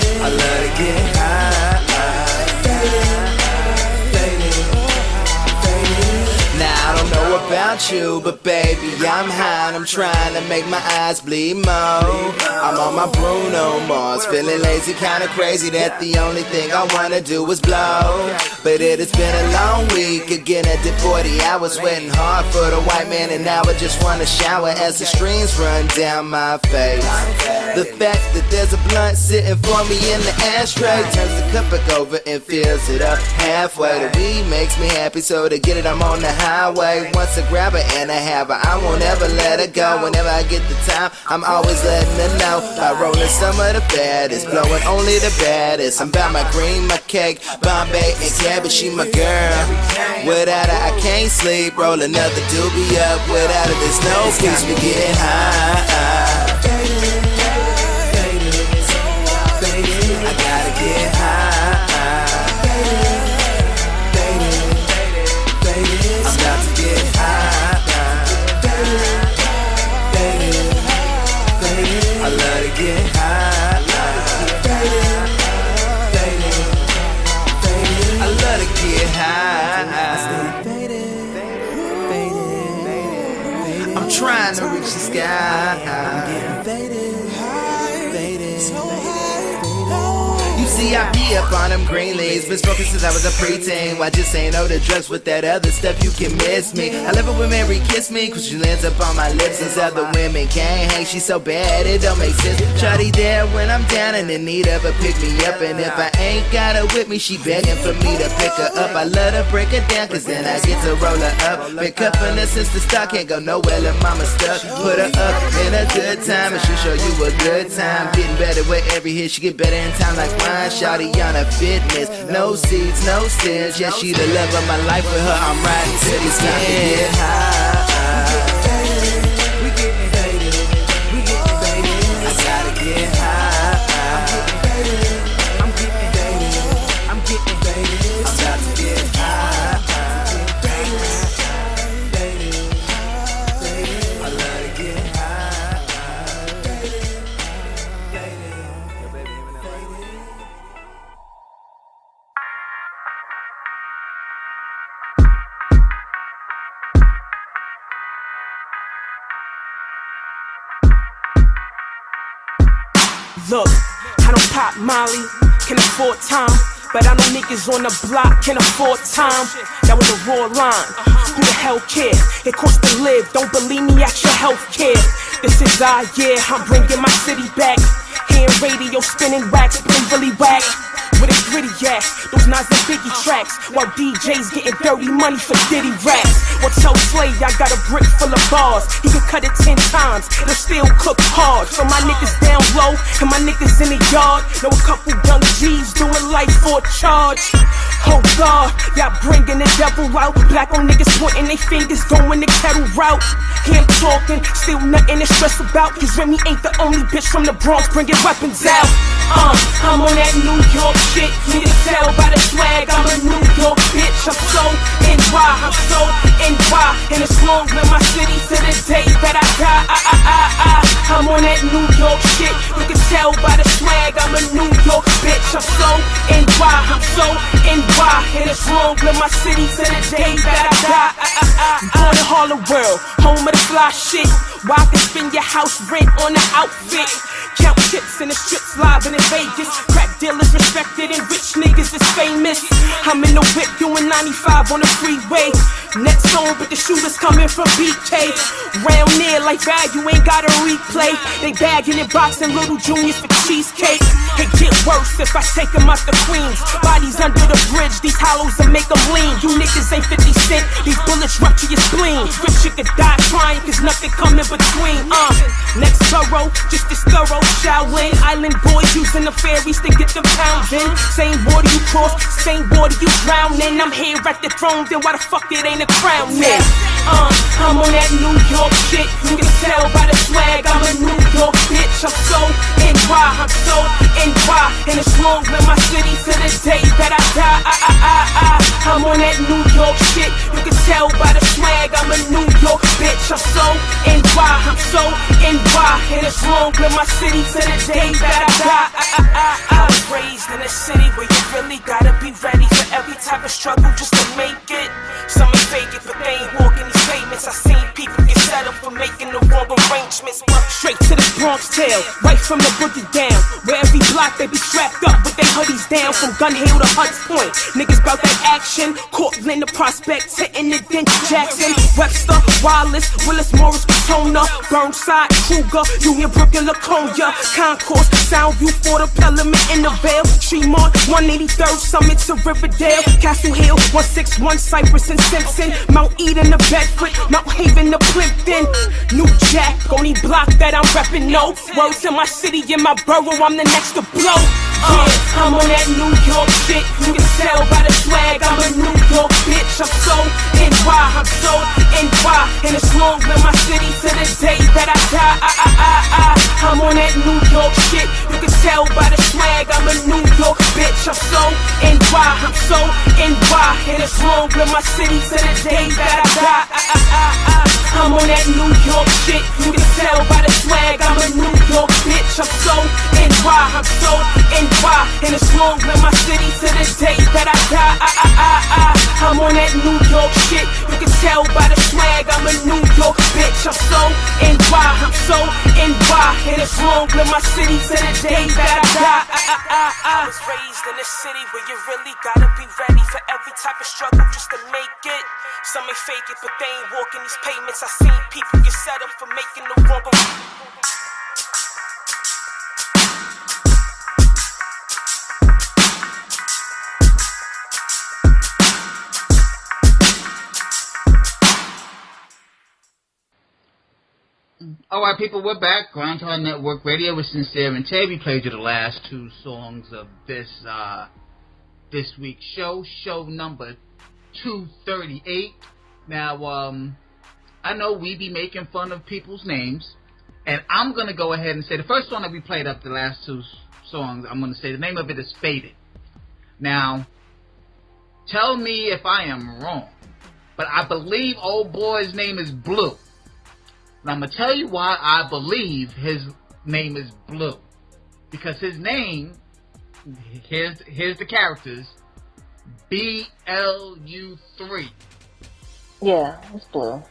about you, but baby, I'm high and I'm trying to make my eyes bleed more. I'm on my Bruno Mars, feeling lazy, kinda crazy that the only thing I wanna do is blow. But it has been a long week, again I did 40 hours, sweating hard for the white man, and now I just wanna shower as the streams run down my face. The fact that there's a blunt sitting for me in the ashtray turns the cup back over and fills it up halfway. The weed makes me happy, so to get it I'm on the highway. Once I grab her and I have her, I won't ever let her go. Whenever I get the time, I'm always letting her know. By rolling some of the baddest, blowing only the baddest. I'm about my green, my cake, Bombay and cabbage, she my girl. Without her I can't sleep, roll another doobie up. Without her there's no peace, we getting high. I gotta get high. I'm about to get high. I love to get high. I love to get high. I'm trying to reach the sky. I'm getting faded. You see, I be up on them green leaves, been smoking since I was a preteen. Why just say no to drugs with that other stuff, you can miss me. I love it when Mary kiss me, cause she lands up on my lips. Since other women can't hang, she's so bad it don't make sense. Shawty there when I'm down and in need of a pick me up, and if I ain't got her with me, she begging for me to pick her up. I love to break her down, cause then I get to roll her up. Been cuffing her since the start, can't go nowhere, little mama stuck. Put her up in a good time, and she'll show you a good time. Getting better with every hit, she get better in time like wine. Shawty on a fitness, no seats, no stairs. Yeah, she the love of my life, with her I'm riding to the skin. We getting faded, we getting faded. I gotta get high. I'm getting faded, I'm getting faded. I'm about to get high. I love to get high. Look, I don't pop Molly, can afford time, but I know niggas on the block can afford time. That was a raw line. Who the hell care? It costs to live. Don't believe me, ask your health care. This is our year, I'm bringing my city back. Hearing radio spinning wax, been really whack. Where the gritty at? Those Nas and Biggie tracks, while DJs getting dirty money for Diddy raps. Or tell Slay I got a brick full of bars, he can cut it 10 times, it'll still cook hard. So my niggas down low and my niggas in the yard, know a couple young G's doing life for a charge. Oh God, y'all bringing the devil out. Black on niggas pointing their fingers, going the kettle route. Here I'm talking, still nothing to stress about, cause Remy ain't the only bitch from the Bronx bringing weapons out. I'm on that New York shit, you can tell by the swag, I'm a New York bitch. I'm so NY, I'm so NY, and it's long with my city to the day that I die. I'm on that New York shit, you can tell by the swag, I'm a New York bitch. I'm so NY, I'm so NY, and it's long with my city to the day that I die. Born in Harlem World, home of the fly shit, where I can spend your house rent on the outfit. Count chips in the strips live in Vegas. Crack dealers respected and rich niggas is famous. I'm in the whip doing 95 on the freeway. Next song, but the shooters coming from BK. Round near like bad, you ain't gotta replay. They bagging and boxing little juniors for cheesecake. It get worse if I take them out the Queens. Bodies under the bridge, these hollows will make them lean. You niggas ain't 50 Cent, these bullets rupture your spleen. Rich shit could die trying, cause nothing come in between. Next borough, just as thorough. Shaolin Island boys using the ferries to get them pounds in. Same water you cross, same water you drown in. I'm here at the throne, then why the fuck it ain't a crown in? I'm on that New York shit, you can tell by the swag, I'm a New York bitch. I'm so NY, I'm so NY, and it's long with my city to the day that I die. I'm on that New York shit, you can tell by the swag, I'm a New York bitch. I'm so NY, NY, I'm so NY, and it's long in my city to the day that I die. I was raised in a city where you really gotta be ready for every type of struggle just to make it. Some may fake it, but they ain't walking these pavements. I seen people get set up for making the wrong arrangements. Straight to the Bronx tail, right from the boogie down, where every block they be strapped up with their hoodies down. From Gun Hill to Hunts Point, niggas bout that action. Cortland, the Prospect, hitting the Dent, Jackson, Webster, Wallace, Willis, Morris, Petona, Burnside, Kruger, Union, Brooklyn, Laconia, Concourse, Soundview, Fort Pelham, in the Vale, Tremont, 183rd Summit to Riverdale, Castle Hill, 161 Cypress and Simpson, Mount Eden to Bedford, Mount Haven to Plimpton, New Jack, only block that I'm reppin', no. Word to my city and my borough, I'm the next to blow. I'm on that New York shit, you can tell by the swag, I'm a New York bitch. I'm so NY, I'm so NY, and it's long in my city to the day that I die. I'm on that New York shit, you can tell by the swag, I'm a New York bitch. I'm so NY, I'm so NY, and it's long in my city to the day that I die. I'm on that New York shit, you can tell by the swag, I'm a New York bitch. I'm so NY, I'm so NY, and it's long in my city to the day that I die. I'm on that New York shit, you can tell by the swag, I'm a New York bitch. I'm so NY, I'm so NY, and it's long in my city to the day that I die. I was raised in a city where you really gotta be ready for every type of struggle just to make it. Some may fake it, but they ain't walking these pavements. I seen people get set up for making the wrong. Alright, people, we're back. Groundhog Network Radio with Sincere and Tay. We played you the last two songs of this week's show number 238. Now, I know we be making fun of people's names, and I'm going to go ahead and say the first song that we played up the last two songs, I'm going to say the name of it is Faded. Now, tell me if I am wrong, but I believe old boy's name is Blue. And I'm going to tell you why I believe his name is Blue. Because his name, here's the characters, BLU3. Yeah, it's Blue.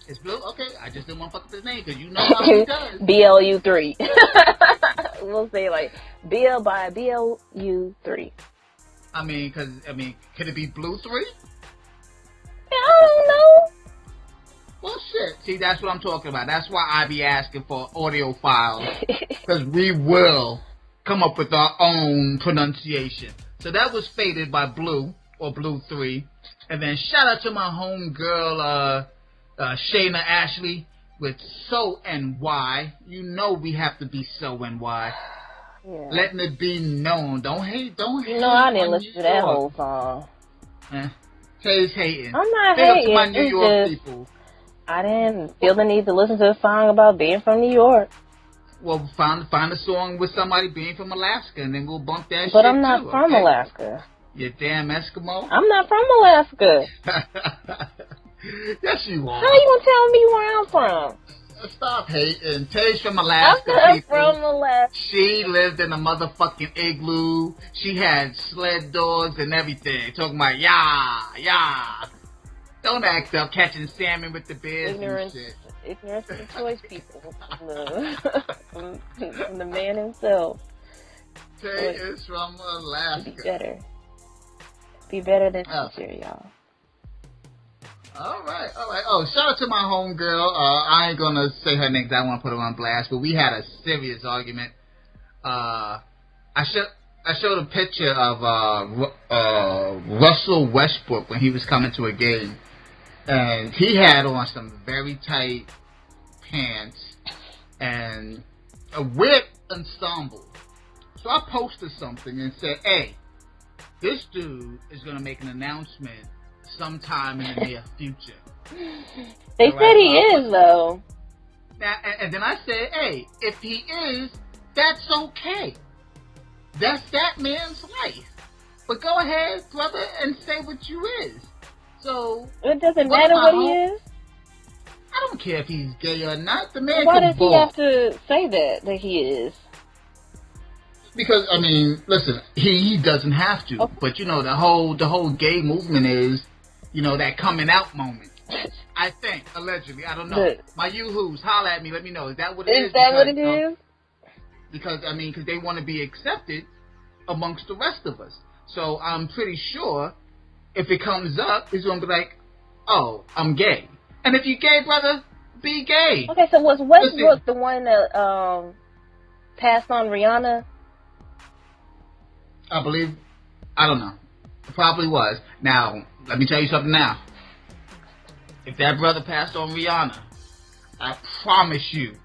It's Blue? Okay, I just didn't want to fuck up his name because you know how he does. BLU3. We'll say like BL by BLU3. I mean, could it be Blue 3? I don't know. Well, shit. See, that's what I'm talking about. That's why I be asking for audio files. Because we will come up with our own pronunciation. So that was Faded by Blue, or Blue 3. And then shout out to my homegirl, Shayna Ashley, with So NY. You know we have to be So NY. Yeah. Letting it be known. Don't hate. No, I didn't listen to that whole song. Tay's hating. I'm not hating. Up to my New York people. I didn't feel the need to listen to a song about being from New York. Well, find a song with somebody being from Alaska, and then we'll bump that shit But I'm not from Alaska. You damn Eskimo. I'm not from Alaska. Yes, you are. How you gonna tell me where I'm from? Stop hating. Tay's from Alaska, I'm people. from Alaska. She lived in a motherfucking igloo. She had sled dogs and everything. Talking about, yeah. Don't act up catching salmon with the bears and shit. Ignorance of the choice, people. From the man himself. Tay is from Alaska. Be better. Be better than future, y'all. Alright. Oh, shout out to my homegirl. I ain't gonna say her name because I don't want to put her on blast, but we had a serious argument. I showed a picture of Russell Westbrook when he was coming to a game. And he had on some very tight pants and a weird ensemble. So I posted something and said, hey, this dude is going to make an announcement sometime in the near future. They said he is, though. Now, and then I said, hey, if he is, that's okay. That's that man's life. But go ahead, brother, and say what you is. So it doesn't matter what he is? I don't care if he's gay or not. The man Why can does ball. he have to say that he is? Because, I mean, listen, he doesn't have to. Okay. But, you know, the whole gay movement is, you know, that coming out moment. I think, allegedly. I don't know. My yoo-hoos, holla at me, let me know. Is that what it is? Is that what it is? Because they want to be accepted amongst the rest of us. So I'm pretty sure if it comes up, he's going to be like, oh, I'm gay. And if you're gay, brother, be gay. Okay, so was Westbrook the one that passed on Rihanna? I believe, I don't know. It probably was. Now, let me tell you something now. If that brother passed on Rihanna, I promise you,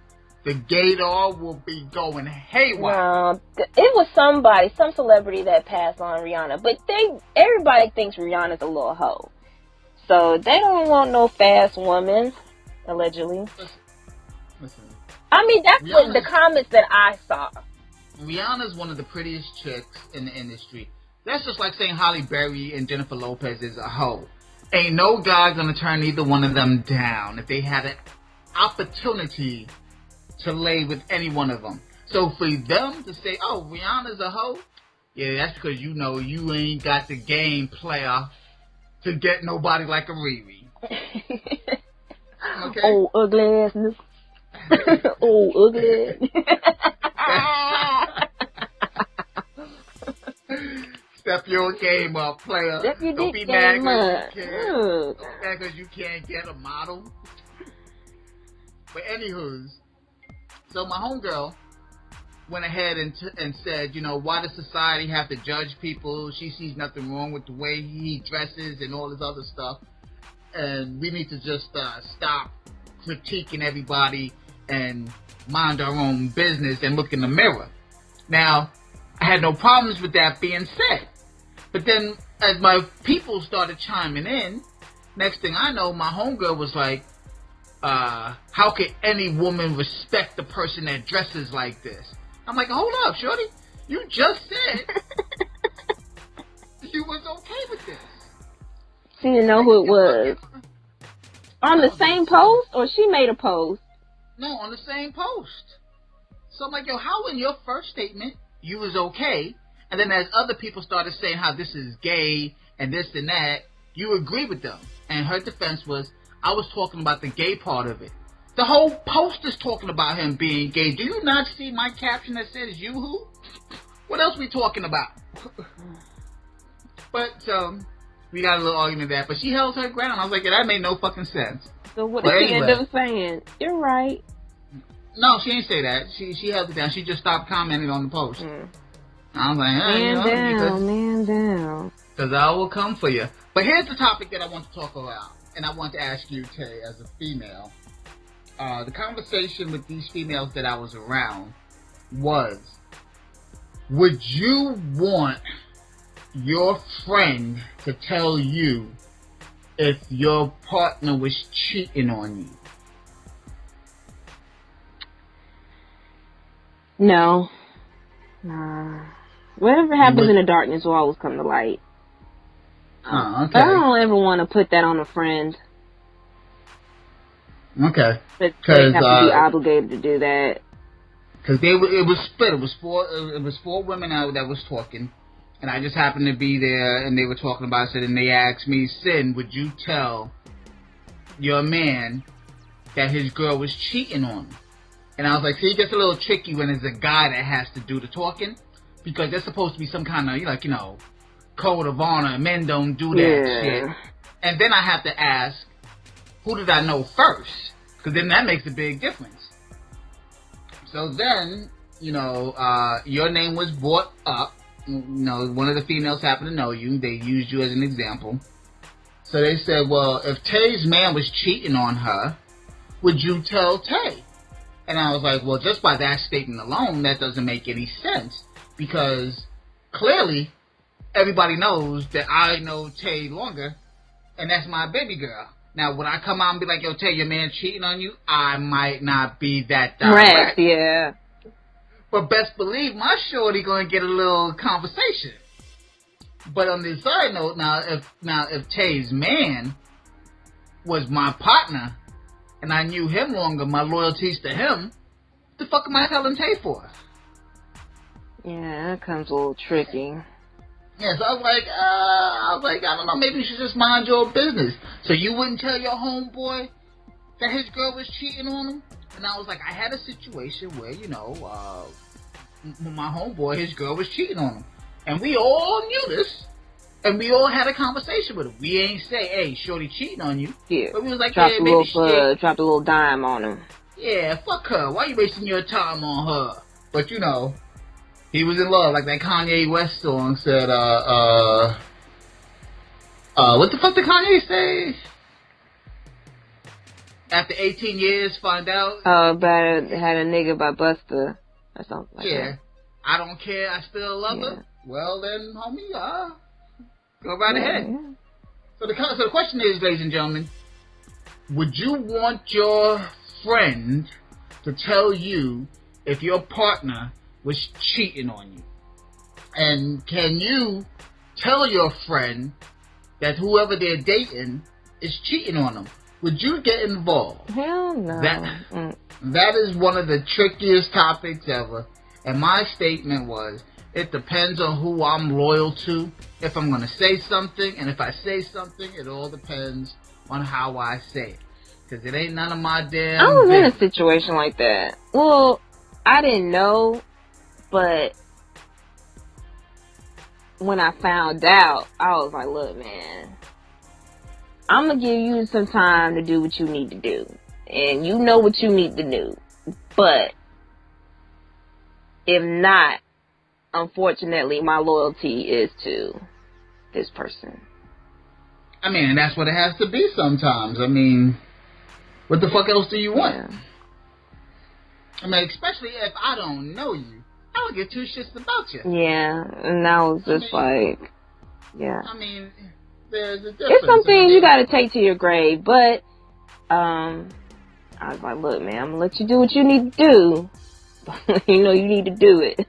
the gaydar will be going haywire. No, it was some celebrity that passed on Rihanna. But everybody thinks Rihanna's a little hoe. So they don't want no fast woman, allegedly. Listen. I mean, that's what the comments that I saw. Rihanna's one of the prettiest chicks in the industry. That's just like saying Halle Berry and Jennifer Lopez is a hoe. Ain't no guy gonna turn either one of them down if they had an opportunity to lay with any one of them. So for them to say, oh, Rihanna's a hoe, yeah, that's because you know you ain't got the game, player, to get nobody like a Riri. Okay? Oh, ugly ass nigga. Oh, ugly. Step your game up, player. Don't be mad because you can't get a model. But anywho's, so my homegirl went ahead and said, you know, why does society have to judge people? She sees nothing wrong with the way he dresses and all this other stuff. And we need to just stop critiquing everybody and mind our own business and look in the mirror. Now, I had no problems with that being said. But then, as my people started chiming in, next thing I know, my homegirl was like, how can any woman respect the person that dresses like this? I'm like, hold up, shorty. You just said you was okay with this. She didn't know who it was. On the same post, or she made a post? No, on the same post. So I'm like, yo, how in your first statement you was okay, and then as other people started saying how this is gay and this and that, you agree with them? And her defense was, I was talking about the gay part of it. The whole post is talking about him being gay. Do you not see my caption that says you who? What else we talking about? But we got a little argument there, but she held her ground. I was like, yeah, that made no fucking sense. So what did she end up saying? You're right. No, she didn't say that. She held it down. She just stopped commenting on the post. I was like, man down. Because I will come for you. But here's the topic that I want to talk about, and I want to ask you, Tay, as a female. The conversation with these females that I was around was, would you want your friend to tell you if your partner was cheating on you? No. Whatever happens in the darkness will always come to light. Oh, okay. I don't ever want to put that on a friend. Okay. But they have to be obligated to do that. Because it was split. It was four women out that was talking, and I just happened to be there, and they were talking about it, and they asked me, Sin, would you tell your man that his girl was cheating on him? And I was like, see, it gets a little tricky when it's a guy that has to do the talking, because there's supposed to be some kind of, like, you know, code of honor. Men don't do that shit. And then I have to ask, who did I know first? Because then that makes a big difference. So then, you know, your name was brought up. You know, one of the females happened to know you. They used you as an example. So they said, well, if Tay's man was cheating on her, would you tell Tay? And I was like, well, just by that statement alone, that doesn't make any sense. Because clearly, everybody knows that I know Tay longer, and that's my baby girl. Now, when I come out and be like, yo, Tay, your man cheating on you, I might not be that direct. Yeah. But best believe my shorty gonna get a little conversation. But on the side note, now if Tay's man was my partner, and I knew him longer, my loyalties to him, the fuck am I telling Tay for? Yeah, that comes a little tricky. Yeah, so I was like, I don't know, maybe you should just mind your business. So you wouldn't tell your homeboy that his girl was cheating on him? And I was like, I had a situation where, you know, my homeboy, his girl was cheating on him. And we all knew this. And we all had a conversation with him. We ain't say, hey, shorty cheating on you. Yeah. But we was like, dropped yeah, a maybe little dropped a little dime on him. Yeah, fuck her. Why you wasting your time on her? But, you know, he was in love. Like that Kanye West song said, what the fuck did Kanye say? After 18 years, find out. Had a nigga by Busta or something like that. Yeah. I don't care, I still love her. Well then, homie, go right ahead. Yeah. So the question is, ladies and gentlemen, would you want your friend to tell you if your partner was cheating on you? And can you tell your friend that whoever they're dating is cheating on them? Would you get involved? Hell no. That is one of the trickiest topics ever. And my statement was, it depends on who I'm loyal to, if I'm going to say something, and if I say something, it all depends on how I say it. Because it ain't none of my damn I was in business. a situation like that. Well, I didn't know, but when I found out, I was like, look, man, I'm going to give you some time to do what you need to do. And you know what you need to do. But if not, unfortunately, my loyalty is to this person. I mean, and that's what it has to be sometimes. I mean, what the fuck else do you want? Yeah. I mean, especially if I don't know you. I don't give two shits about you. Yeah, and I was just yeah. I mean, there's a difference. It's some things you gotta take to your grave, but I was like, look, man, I'm gonna let you do what you need to do. You know, you need to do it.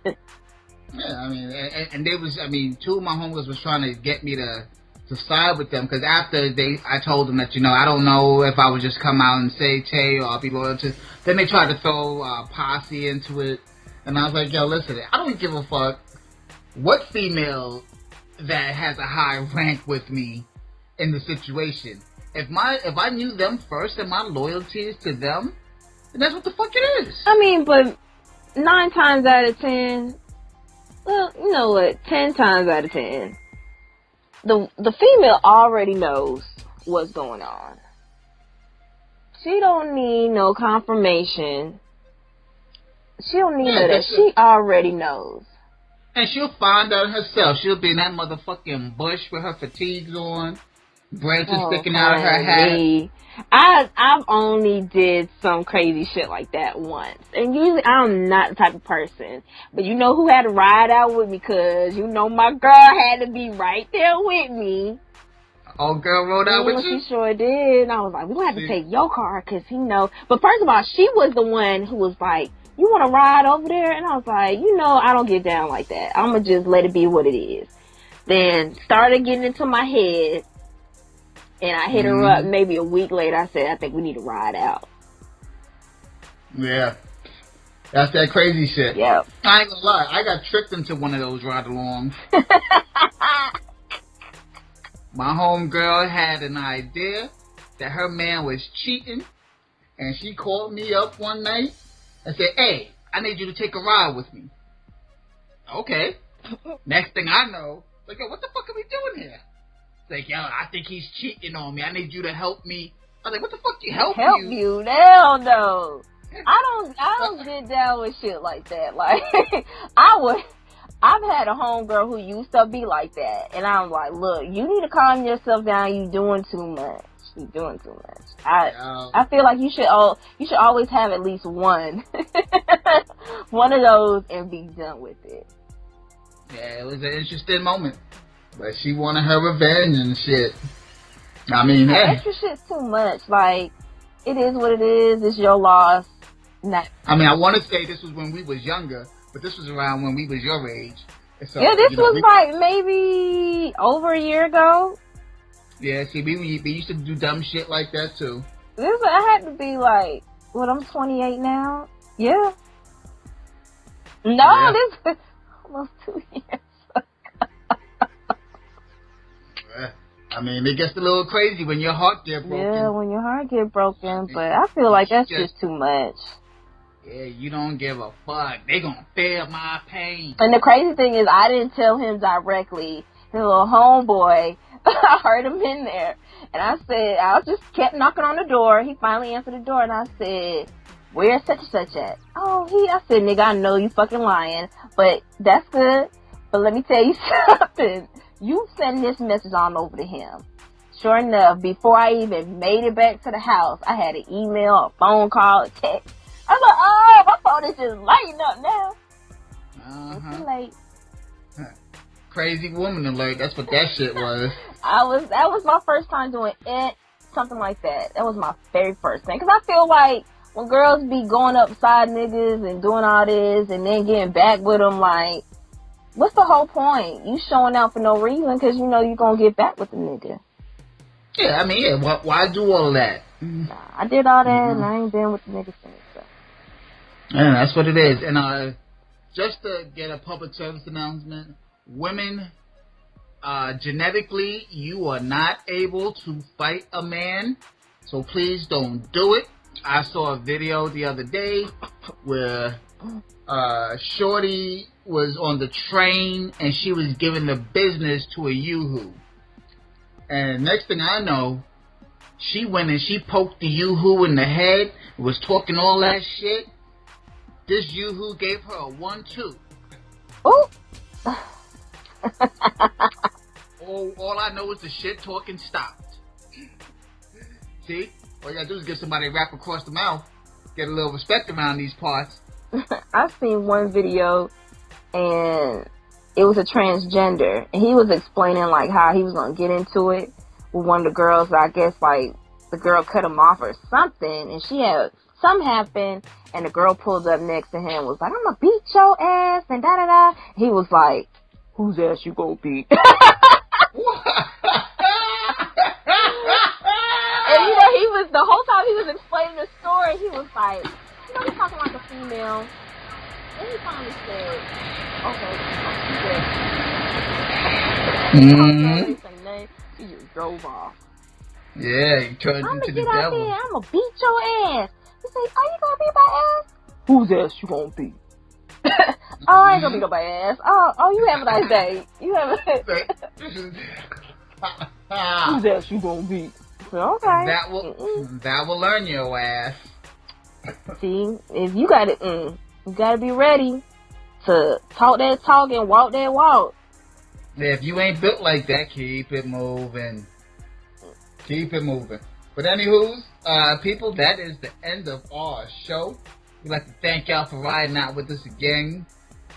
Yeah, I mean, and they was, I mean, two of my homegirls was trying to get me to side with them, because after I told them that, you know, I don't know if I would just come out and say Tay or I'll be loyal to, then they tried to throw Posse into it, and I was like, yo, listen, I don't give a fuck what female that has a high rank with me in the situation. If I knew them first and my loyalty is to them, then that's what the fuck it is. I mean, but 9 times out of 10, well, you know what, 10 times out of 10, the female already knows what's going on. She don't need no confirmation. She don't need none of that. She already knows. And she'll find out herself. She'll be in that motherfucking bush with her fatigues on, branches sticking out of her hat. I've only did some crazy shit like that once. And usually I'm not the type of person. But you know who had to ride out with me? Because you know my girl had to be right there with me. Old girl rode out with you? She sure did. And I was like, we're going to have to take your car because he knows. But first of all, she was the one who was like, you want to ride over there? And I was like, you know, I don't get down like that. I'm going to just let it be what it is. Then started getting into my head. And I hit her up maybe a week later. I said, I think we need to ride out. Yeah. That's that crazy shit. Yep. I ain't gonna lie. I got tricked into one of those ride-alongs. My homegirl had an idea that her man was cheating. And she called me up one night and said, hey, I need you to take a ride with me. Okay. Next thing I know, like, yo, what the fuck are we doing here? Like, yo, I think he's cheating on me. I need you to help me. I was like, what the fuck you help you? Help you? Hell no. I don't get down with shit like that. Like, I've had a homegirl who used to be like that. And I'm like, look, you need to calm yourself down. You doing too much. You doing too much. I feel like you should always have at least one. One of those and be done with it. Yeah, it was an interesting moment. But she wanted her revenge and shit. I mean, hey. Extra shit's too much. Like, it is what it is. It's your loss. I mean, I want to say this was when we was younger, but this was around when we was your age. So, yeah, this was like maybe over a year ago. Yeah, see, we used to do dumb shit like that too. I had to be like, what, I'm 28 now? Yeah. No, this is almost 2 years. I mean, it gets a little crazy when your heart gets broken. Yeah, when your heart get broken, but I feel like that's just too much. Yeah, you don't give a fuck. They gonna feel my pain. And the crazy thing is, I didn't tell him directly. His little homeboy, I heard him in there. And I said, I just kept knocking on the door. He finally answered the door, and I said, where's such and such at? Oh, I said, nigga, I know you fucking lying, but that's good. But let me tell you something. You send this message on over to him. Sure enough, before I even made it back to the house, I had an email, a phone call, a text. I was like, oh, my phone is just lighting up now. It's too late. Crazy woman alert. That's what that shit was. That was my first time doing something like that. That was my very first thing. Because I feel like when girls be going upside niggas and doing all this and then getting back with them, like, what's the whole point? You showing out for no reason because you know you're going to get back with the nigga. Yeah, I mean, yeah, why do all of that? Nah, I did all that and I ain't been with the niggas since. So. Yeah, that's what it is. And just to get a public service announcement, women, genetically, you are not able to fight a man, so please don't do it. I saw a video the other day where Shorty was on the train and she was giving the business to a yoo-hoo. And next thing I know, she went and she poked the yoo-hoo in the head, was talking all that shit. This yoo-hoo gave her a 1-2. Oh! all I know is the shit talking stopped. See? All you gotta do is give somebody a rap across the mouth. Get a little respect around these parts. I've seen one video and it was a transgender and he was explaining like how he was gonna get into it with one of the girls. I guess like the girl cut him off or something and she had something happen and the girl pulled up next to him and was like, I'm gonna beat your ass and da da da. He was like, whose ass you gonna beat? And you know, he was, the whole time he was explaining the story, he was like, you know, he's talking like a female. And he finally said, okay, he just drove off. Yeah, he turned into the devil. I'm gonna beat your ass. He said, oh, you gonna beat my ass? Whose ass you gonna beat? Oh, I ain't gonna beat nobody's ass. Oh, you have a nice day. You have a nice day. Whose ass you gonna beat? Okay. That will learn your ass. See, if you got it, you gotta be ready to talk that talk and walk that walk. Yeah, if you ain't built like that, keep it moving. Keep it moving. But anywho's, people, that is the end of our show. We'd like to thank y'all for riding out with us again.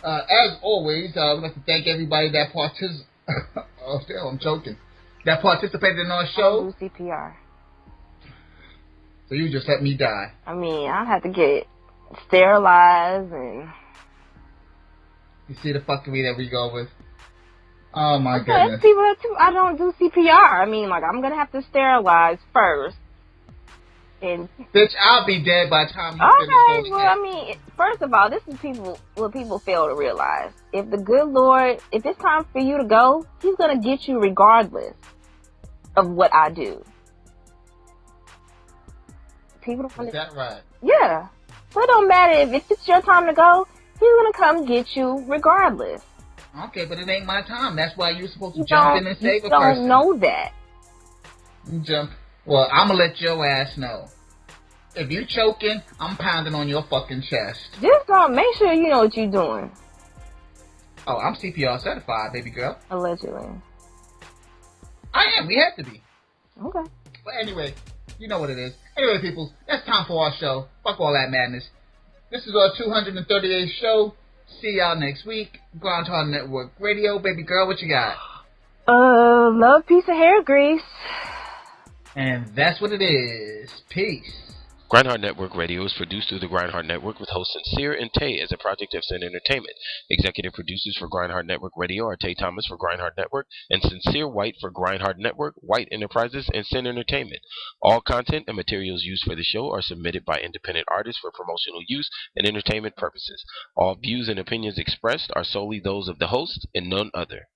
As always, we'd like to thank everybody that that participated in our show. I do CPR. So you just let me die. I mean, I have to get sterilized and... You see the fuckery that we go with? Oh my goodness. People that too, I don't do CPR. I mean, like, I'm gonna have to sterilize first. And bitch, I'll be dead by the time you finish. Okay, well, I mean, first of all, this is what people fail to realize. If the good Lord, if it's time for you to go, He's gonna get you regardless of what I do. People don't. Is that right? Yeah. So it don't matter if it's your time to go. He's gonna come get you regardless. Okay, but it ain't my time. That's why you're supposed to jump in and save a person. You don't know that. Jump. Well, I'm gonna let your ass know. If you choking, I'm pounding on your fucking chest. Just make sure you know what you're doing. Oh, I'm CPR certified, baby girl. Allegedly. I am. We have to be. Okay. But anyway, you know what it is. Anyway, people, that's time for our show. Fuck all that madness. This is our 238th show. See y'all next week. Groundhog Network Radio. Baby girl, what you got? Love, peace, and hair grease. And that's what it is. Peace. Grindhard Network Radio is produced through the Grindhard Network with hosts Sincere and Tay as a project of Sin Entertainment. Executive producers for Grindhard Network Radio are Tay Thomas for Grindhard Network and Sincere White for Grindhard Network, White Enterprises, and Sin Entertainment. All content and materials used for the show are submitted by independent artists for promotional use and entertainment purposes. All views and opinions expressed are solely those of the host and none other.